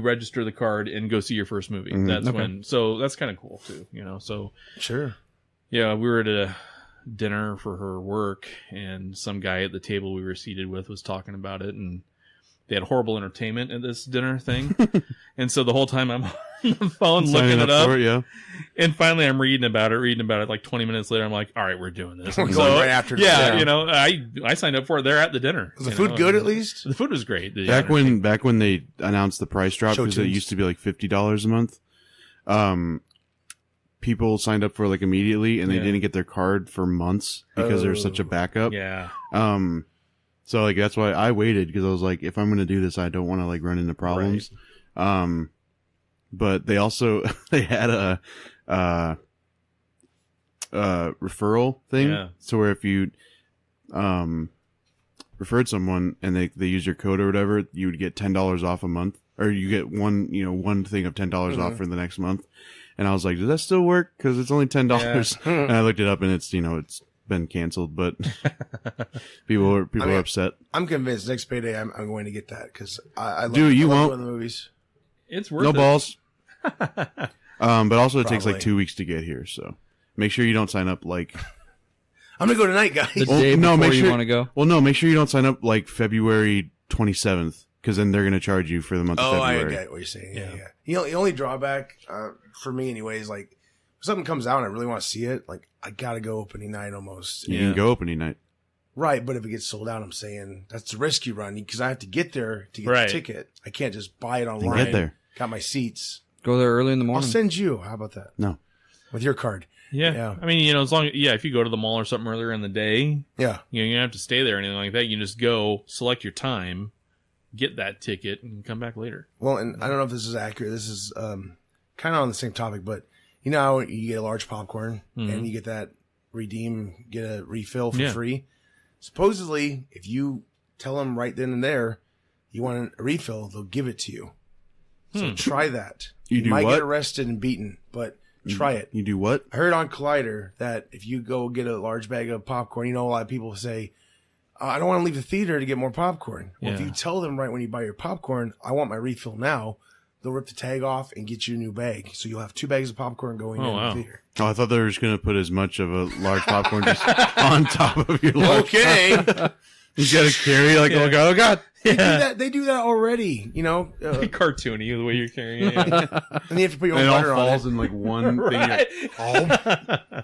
register the card and go see your first movie. That's when. So that's kind of cool too. So
sure.
Yeah, we were at a dinner for her work, and some guy at the table we were seated with was talking about it, and they had horrible entertainment at this dinner thing. And so the whole time I'm on the phone looking it up. And finally I'm reading about it. Like 20 minutes later, I'm like, all right, we're doing this.
We're going right after this.
Yeah, I signed up for it there at the dinner.
Was the food good at least?
The food was great.
Back when they announced the price drop, because it used to be like $50 a month, people signed up for like immediately, and they didn't get their card for months because there's such a backup.
Yeah.
So like that's why I waited, because I was like, if I'm going to do this, I don't want to like run into problems. Right. But they also they had a referral thing.
Yeah.
So where if you referred someone and they use your code or whatever, you would get $10 off a month, or you get one thing of $10 off for the next month. And I was like, does that still work? Because it's only $10. Yeah. And I looked it up, and it's it's been canceled, but people are upset.
I'm convinced next payday I'm going to get that, because I love,
Dude, you
I love
won't.
going to the movies.
It's worth
no
it.
balls. But also it takes
Probably.
like 2 weeks to get here, so make sure you don't sign up like.
I'm gonna go tonight, guys.
the day before
make sure
you want to go?
Well, no, make sure you don't sign up like February 27th, because then they're gonna charge you for the month of February.
I get what you're saying. Yeah. The only drawback for me, anyway, is like if something comes out and I really want to see it, like I gotta go opening night almost.
You can go opening night.
Right, but if it gets sold out, I'm saying that's the risk you run, because I have to get there to get the ticket. I can't just buy it online.
Then get there.
Got my seats.
Go there early in the
I'll
morning.
send you. How about that?
No.
With your card.
Yeah. I mean, as long if you go to the mall or something earlier in the day,
Yeah.
you don't have to stay there or anything like that. You just go, select your time, get that ticket, and come back later.
Well, and I don't know if this is accurate. This is kind of on the same topic, but you know how you get a large popcorn and you get that get a refill for free? Supposedly, if you tell them right then and there, you want a refill, they'll give it to you. So try that.
You do
might
what?
get arrested and beaten, but try it.
You do what?
I heard on Collider that if you go get a large bag of popcorn, a lot of people say, I don't want to leave the theater to get more popcorn. Well, if
Yeah.
you tell them right when you buy your popcorn, I want my refill now, they'll rip the tag off and get you a new bag. So you'll have 2 bags of popcorn going in
wow.
the theater.
Oh, I thought they were just going to put as much of a large popcorn just on top of your large.
Okay.
You got to carry like, oh God, oh God.
They do that already,
Cartoony the way you're carrying it.
and you have to put your
And
own
it all
butter on
falls
it.
in like one
Right.
thing. Oh.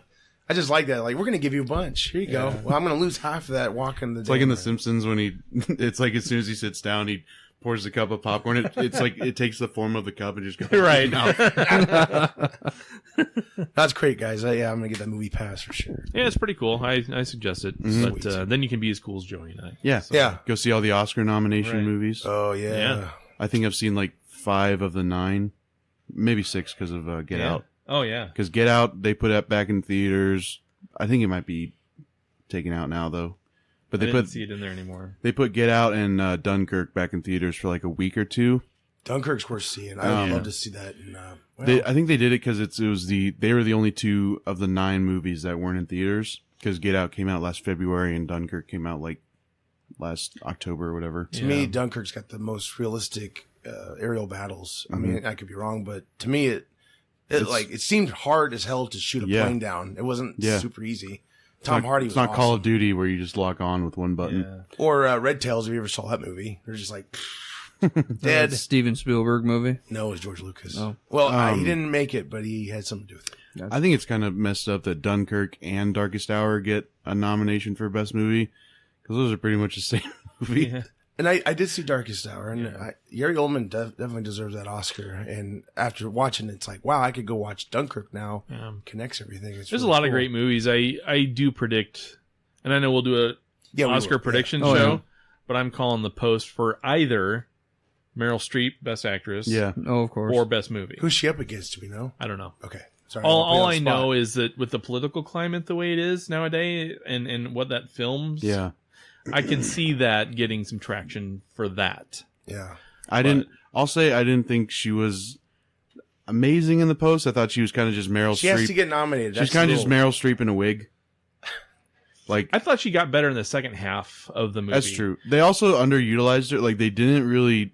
I just like that. Like, we're going to give you a bunch. Here you go. Well, I'm going to lose half of that walking the
It's like in The Simpsons when it's like as soon as he sits down, he pours a cup of popcorn. It's like it takes the form of the cup and just goes
Right.
That's great, guys. I'm going to get that Moviepass for sure.
Yeah, it's pretty cool. I suggest it.
Mm-hmm.
But then you can be as cool as Joey and I.
Yeah.
Yeah.
Go see all the Oscar nomination
Right.
movies.
Oh, yeah.
Yeah.
I think I've seen like 5 of the 9, maybe 6 because of Get
Yeah.
Out.
Oh, yeah.
Because Get Out, they put it back in theaters. I think it might be taken out now though. But
I
they
didn't see it in there anymore.
They put Get Out and Dunkirk back in theaters for like a week or 2.
Dunkirk's worth seeing. I would love to see that. And,
I think they did it because they were the only 2 of the 9 movies that weren't in theaters. Because Get Out came out last February and Dunkirk came out like last October or whatever.
to me, Dunkirk's got the most realistic aerial battles. I mean, I could be wrong, but to me, it seemed hard as hell to shoot a plane down. It wasn't super easy. Tom Hardy was
It's not
awesome.
Call of Duty where you just lock on with one button.
Yeah.
Or Red Tails, if you ever saw that movie. They're just like, dead.
Steven Spielberg movie.
No, it was George Lucas.
Oh.
Well, he didn't make it, but he had something to do with it.
I think it's kind of messed up that Dunkirk and Darkest Hour get a nomination for Best Movie. Because those are pretty much the same movie.
Yeah.
And I did see Darkest Hour, and Gary Oldman definitely deserves that Oscar. And after watching it, it's like, wow, I could go watch Dunkirk now.
Yeah.
Connects everything. It's
There's
really
a lot
cool.
of great movies. I do predict, and I know we'll do a
we
Oscar
will.
prediction
Oh,
show,
yeah.
but I'm calling the post for either Meryl Streep, Best Actress,
Yeah.
Oh, of course.
or Best Movie.
Who's she up against? Do we know?
I don't know.
Okay. Sorry.
All I know is that with the political climate the way it is nowadays, and what that films,
Yeah.
I can see that getting some traction for that.
Yeah.
I'll say I didn't think she was amazing in the post. I thought she was kind of just Meryl
She
Streep.
has to get nominated.
She's kind of just Meryl Streep in a wig. Like,
I thought she got better in the second half of the movie.
that's true. They also underutilized her. Like, they didn't really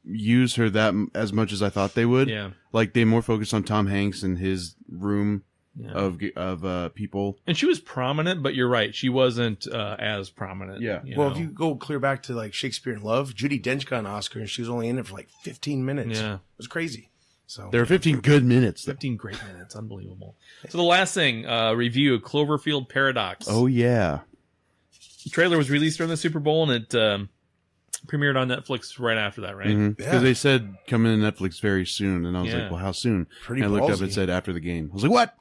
use her as much as I thought they would.
Yeah.
Like, they more focused on Tom Hanks and his room
Yeah.
of people.
And she was prominent, but you're right. She wasn't as prominent.
Yeah.
you
Well,
know?
if you go clear back to like Shakespeare in Love, Judi Dench got an Oscar, and she was only in it for like 15 minutes.
Yeah.
It was crazy. So
There were 15 good minutes.
15 great minutes. Unbelievable. So the last thing, review Cloverfield Paradox.
Oh, yeah.
The trailer was released during the Super Bowl, and it premiered on Netflix right after that, right?
Because
Yeah.
they said coming to Netflix very soon. And I was
Yeah.
like, well, how soon?
Pretty
and I looked up,
ballsy.
it said after the game. I was like, what?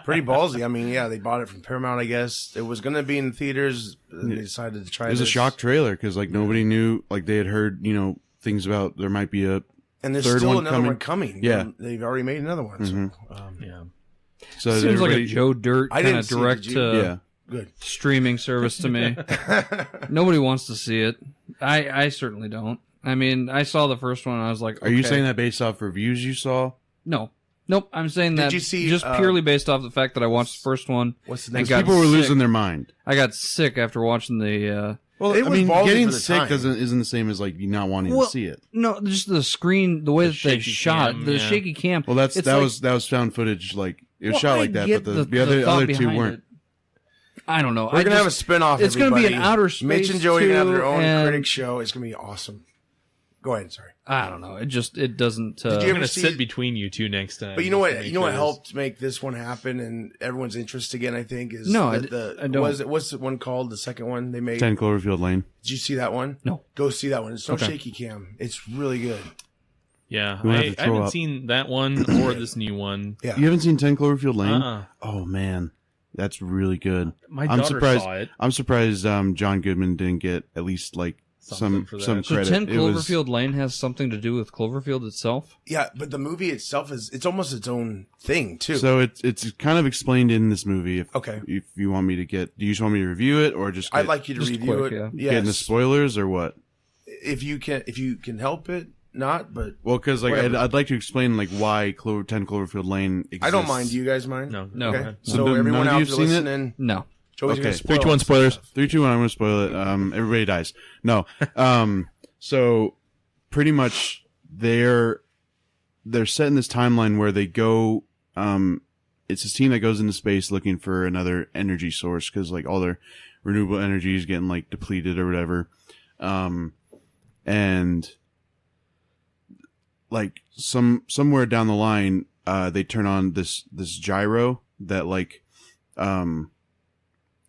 pretty ballsy. I mean, yeah, they bought it from Paramount, I guess. It was going to be in theaters, and they decided to try
It was a
this.
shock trailer because like nobody knew. Like they had heard, things about there might be a.
And there's
third
still
one
another
coming.
one coming.
Yeah.
They've already made another one. So,
Yeah.
So
Seems like a
everybody-
Joe Dirt
I
kind
didn't
of
see it,
direct
did you?
Yeah.
good.
streaming service to me. Nobody wants to see it. I certainly don't. I mean, I saw the first one and I was like,
Are you
okay.
saying that based off reviews you saw?
No. Nope. I'm saying
Did
that
you see,
just purely based off the fact that I watched the first one.
What's the
and
next
got
People were
sick.
losing their mind.
I got sick after watching the.
Well,
It
I
was
mean,
ballsy
getting
for the
sick
time.
isn't the same as like you not wanting
Well,
to see it.
No, just the screen, the way that they
shaky
shot,
cam,
the
yeah.
shaky cam.
Well,
It's
that
like-
was found footage. Like it was
Well,
shot
I
like that,
get
but the other
thought
two
behind
weren't.
it. I don't know.
We're going to have a spinoff.
It's gonna be
everybody.
an outer space
Mitch and Joey are going to have their
too,
own
and-
critic show. It's going to be awesome. Go ahead. Sorry.
I don't know. It doesn't.
Did you
I'm
ever
going to
see-
sit between you two next time.
But you know
just to
what?
make
You know what
sure
helped make this one happen and everyone's interest again. I think is
No, I don't.
What's the one called? The second one they made.
10 Cloverfield Lane.
Did you see that one?
No.
Go see that one. It's no
Okay.
shaky cam. It's really good.
Yeah,
We'll have
I
to throw
haven't
up.
seen that one or this new one.
Yeah.
You haven't seen 10 Cloverfield Lane?
Uh-uh.
Oh man, that's really good.
My
I'm
daughter
surprised.
saw it.
I'm surprised John Goodman didn't get at least like some
for that.
some
So
credit.
10
It was-
Cloverfield Lane has something to do with Cloverfield itself?
Yeah, but the movie itself it's almost its own thing too.
So it's kind of explained in this movie. If you want me to do you just want me to review it or just
I'd like you to
just
review
quick,
it.
yeah.
get into spoilers or what?
If you can help it, not. But
Well, because like
whatever.
I'd like to explain like why 10 Cloverfield Lane exists.
I don't mind. Do you guys mind?
No.
No.
Okay.
So
So
none
everyone
of
out
you
there
have seen it?
listening,
No.
Joey's
Okay.
gonna spoil
3, 2, 1,
some
spoilers.
stuff.
3, 2, 1. I'm going to spoil it. Everybody dies. No. So pretty much they're set in this timeline where they go. It's this team that goes into space looking for another energy source because like all their renewable energy is getting like depleted or whatever. And like somewhere down the line, they turn on this gyro that like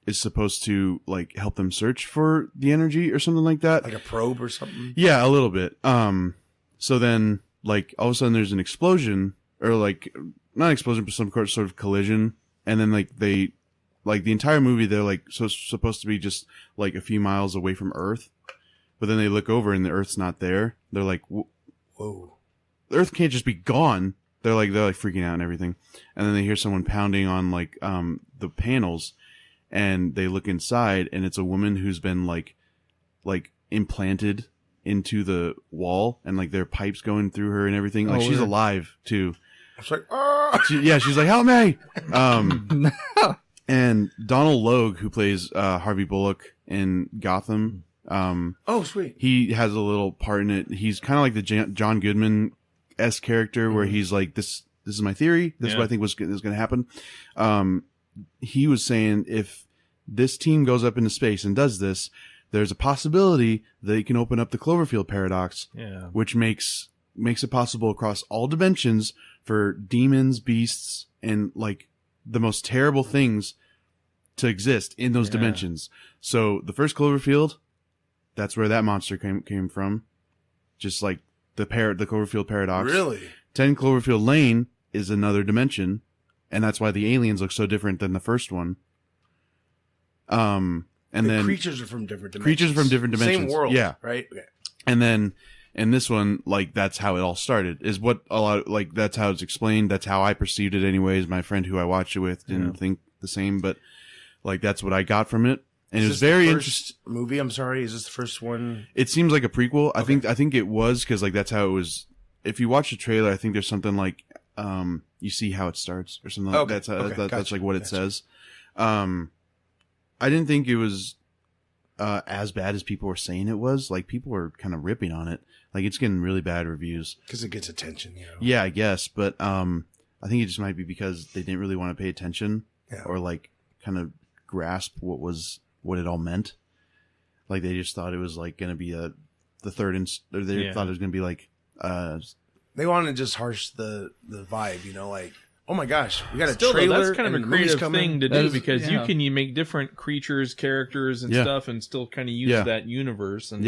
is supposed to like help them search for the energy or something like that.
Like a probe or something.
Yeah, a little bit. So then like all of a sudden there's an explosion or like not an explosion, but some sort of collision. And then like the entire movie, they're like supposed to be just like a few miles away from Earth, but then they look over and the Earth's not there. They're like,
Whoa.
the Earth can't just be gone. They're like freaking out and everything. And then they hear someone pounding on like, the panels and they look inside and it's a woman who's been like implanted into the wall and like there are pipes going through her and everything. Like
Oh,
she's
weird.
alive too.
It's like, ah!
She's like, help me. And Donald Logue, who plays, Harvey Bullock in Gotham,
Oh, sweet.
he has a little part in it. He's kind of like the John Goodman-esque character where he's like, this is my theory. This is what I think is going to happen. He was saying if this team goes up into space and does this, there's a possibility they can open up the Cloverfield paradox, which makes it possible across all dimensions for demons, beasts, and like the most terrible things to exist in those dimensions. So the first Cloverfield, that's where that monster came from. Just like the Cloverfield paradox.
Really?
10 Cloverfield Lane is another dimension, and that's why the aliens look so different than the first one. And then
creatures are from different dimensions.
creatures from different dimensions.
Same world.
Yeah.
Right? Okay.
And then in this one, like that's how it all started. Is what a lot like that's how it's explained. That's how I perceived it, anyways. My friend who I watched it with didn't think the same, but like that's what I got from it, and it was very interesting.
Movie. I'm sorry. Is this the first one?
It seems like a prequel. I think it was because like that's how it was. If you watch the trailer, I think there's something like you see how it starts or something. Like that's that's like what it says. I didn't think it was as bad as people were saying it was. Like people were kind of ripping on it. Like it's getting really bad reviews
Because it gets attention, you know.
Yeah, I guess, but I think it just might be because they didn't really want to pay attention or like kind of grasp what it all meant. Like they just thought it was like going to be the third or they thought it was going to be like
they wanted to just harsh the vibe, you know, like, oh my gosh, we got a
Still,
trailer.
though, that's kind of
and
a
the movie's
creative
coming.
thing to
That
do
is-
because
yeah.
you make different creatures, characters, and stuff, and still kind of use that universe. And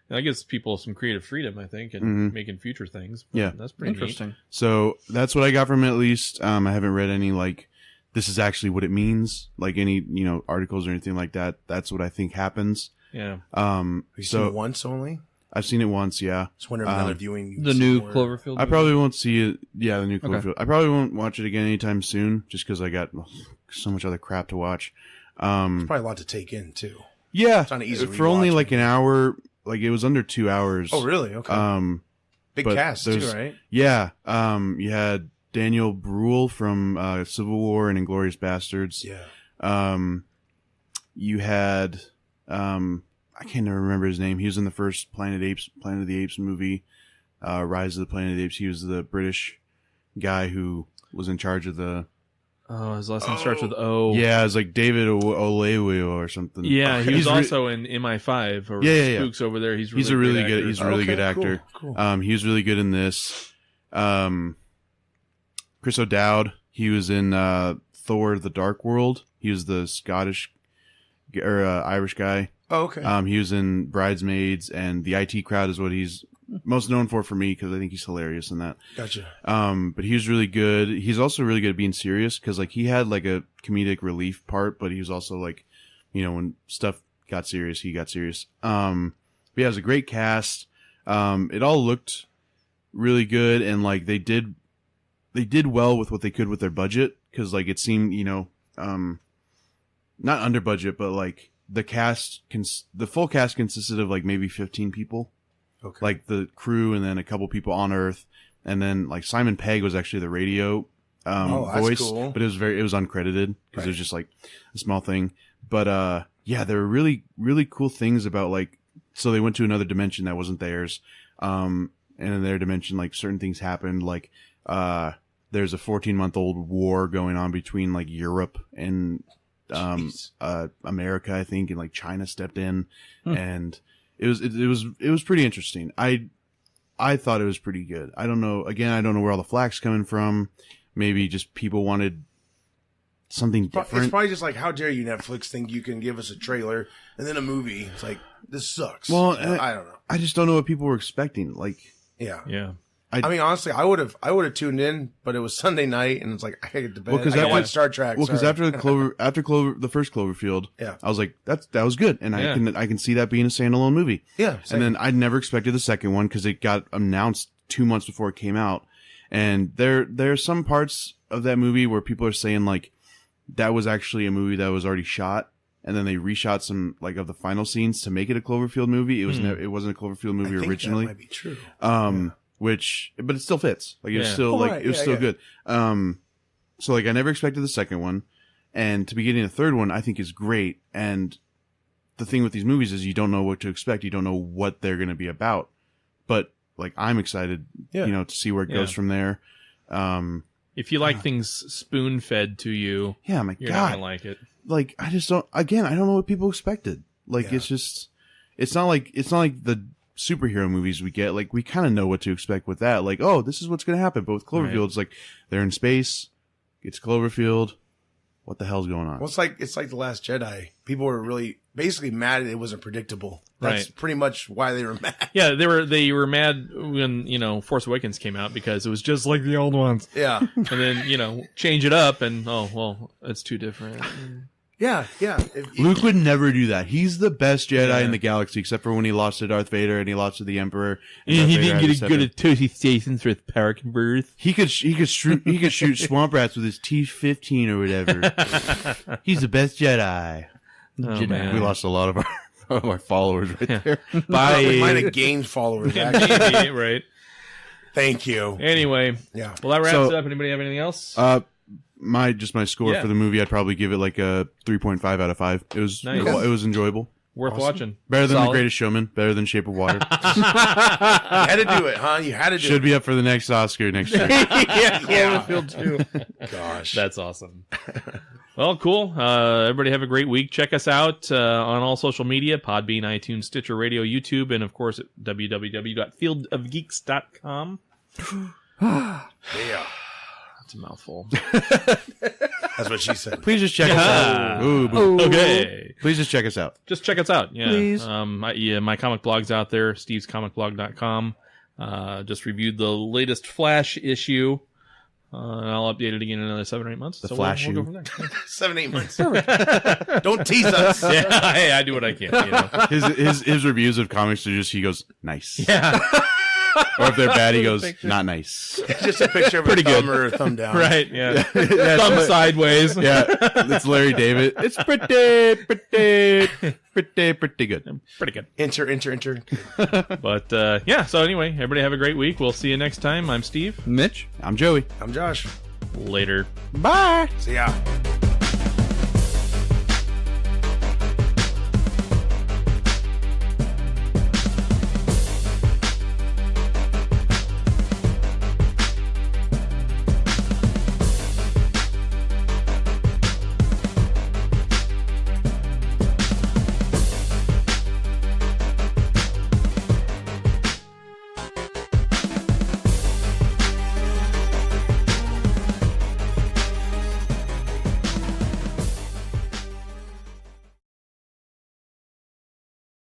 that gives people some creative freedom, I think, and making future things. But that's pretty
Interesting.
So that's what I got from it, at least. I haven't read any like this is actually what it means, like any articles or anything like that. That's what I think happens.
Neat. Yeah.
Have you seen it once only?
I've seen it once. Yeah.
Just wondering another viewing. you
The
see
new
more.
Cloverfield.
I probably won't see it. Yeah, the new
Okay.
Cloverfield. I probably won't watch it again anytime soon, just because I got so much other crap to watch.
Probably a lot to take in too.
Yeah,
not an easy
for only
rewatch,
like an hour. Like it was under 2 hours.
Oh, really? Okay. Big
but
cast too,
there's-
right?
Yeah. You had Daniel Bruhl from Civil War and Inglourious Bastards.
Yeah.
You had I can't even remember his name. He was in the first Planet of the Apes movie, Rise of the Planet of the Apes. He was the British guy who was in charge of the.
Oh, his last name starts with O.
Yeah, it was like David Olewu or something.
Yeah, he was
He's
also in MI5 or
Yeah.
Spooks over there. He's
a really good.
actor.
He's a really good actor.
Cool.
He was really good in this. Chris O'Dowd. He was in Thor: The Dark World. He was the Scottish or Irish guy.
Oh, okay.
He was in Bridesmaids, and The IT Crowd is what he's most known for me because I think he's hilarious in that.
Gotcha.
But he was really good. He's also really good at being serious because like he had like a comedic relief part, but he was also like, when stuff got serious, he got serious. yeah, it was a great cast. It all looked really good, and like they did well with what they could with their budget, because like it seemed, not under budget, but like the full cast consisted of like maybe 15 people, like the crew, and then a couple people on Earth, and then like Simon Pegg was actually the radio voice,
cool.
but it was uncredited because it was just like a small thing. But yeah, there were really, really cool things about like, so they went to another dimension that wasn't theirs. And in their dimension, like certain things happened. Like, there's a 14-month-old war going on between like Europe and, America, I think, and like China stepped in, and it was pretty interesting. I thought it was pretty good. I don't know. Again, I don't know where all the flack's coming from. Maybe just people wanted something different.
It's probably just like, how dare you, Netflix, think you can give us a trailer and then a movie? It's like, this sucks.
Well,
I don't know.
I just don't know what people were expecting. Like,
Yeah.
I mean, honestly, I would have tuned in, but it was Sunday night, and it's like, I gotta get to bed.
Well, 'cause
I gotta
after-
watch Star Trek.
well, because
sorry.
after the first Cloverfield,
Yeah.
I was like, that was good, and
Yeah.
I can see that being a standalone movie.
Yeah,
And
same.
then I never expected the second one because it got announced 2 months before it came out, and there are some parts of that movie where people are saying like that was actually a movie that was already shot, and then they reshot some like of the final scenes to make it a Cloverfield movie. It was it wasn't a Cloverfield movie
I think
originally.
that might be true.
But it still fits. Like it's
Yeah.
still
Oh,
like
right.
it was
Yeah,
still
yeah.
good. So like I never expected the second one, and to be getting a third one, I think is great. And the thing with these movies is you don't know what to expect. You don't know what they're going to be about. But like I'm excited,
Yeah.
to see where it goes
Yeah.
from there.
If you like things spoon fed to you,
Yeah, my
you're not
God,
gonna like it.
like I just don't. Again, I don't know what people expected. Like
Yeah.
it's not like the superhero movies we get. Like we kind of know what to expect with that. Like, oh, this is what's going to happen. But with Cloverfield,
Right.
it's like they're in space. It's Cloverfield. What the hell's going on?
Well, it's like The Last Jedi. People were really basically mad it wasn't predictable. That's
Right.
pretty much why they were mad.
Yeah, they were mad when Force Awakens came out because it was just like the old ones,
Yeah,
and then change it up and it's too different.
yeah.
Luke would never do that. He's the best Jedi in the galaxy, except for when he lost to Darth Vader and he lost to the Emperor. And Darth Vader had to step in.
Toasty stations with power converters.
He could shoot swamp rats with his T-15 or whatever. He's the best Jedi.
Oh, man.
We lost a lot of our followers right there.
We might have gained followers. Actually.
Maybe, right.
Thank you.
Anyway,
Yeah.
well, that wraps
So-
it up. Anybody have anything else?
My score
Yeah.
for the movie, I'd probably give it like a 3.5 out of 5. It was
Nice.
it was enjoyable.
Worth watching.
Better than
Solid.
The Greatest Showman. Better than Shape of Water.
You had to do it, huh? You had to do
Should
it.
be up for the next Oscar next year.
Cloverfield too.
Gosh.
That's awesome. Well, cool. Everybody have a great week. Check us out on all social media, Podbean, iTunes, Stitcher Radio, YouTube, and of course at www.fieldofgeeks.com.
Yeah.
That's a mouthful.
That's what she said.
Please just check us out. Ooh, boo.
Okay.
Please just check us out.
Just check us out. Yeah.
Please.
My comic blog's out there, stevescomicblog.com. Just reviewed the latest Flash issue. I'll update it again in another 7 or 8 months.
The
so
Flash
we'll go
issue.
from there.
7-8 months. Don't tease us.
Yeah, hey, I do what I can.
His reviews of comics are just, he goes, nice.
Yeah.
Or if they're bad, he goes, not nice.
Just a picture of
Pretty
a thumb
good.
or a thumb down.
Right. Yeah.
Yeah,
Thumb sideways.
Yeah, it's Larry David. It's pretty good.
Pretty good.
Enter.
But yeah. So anyway, everybody have a great week. We'll see you next time. I'm Steve.
Mitch?
I'm Joey.
I'm Josh.
Later.
Bye.
See ya.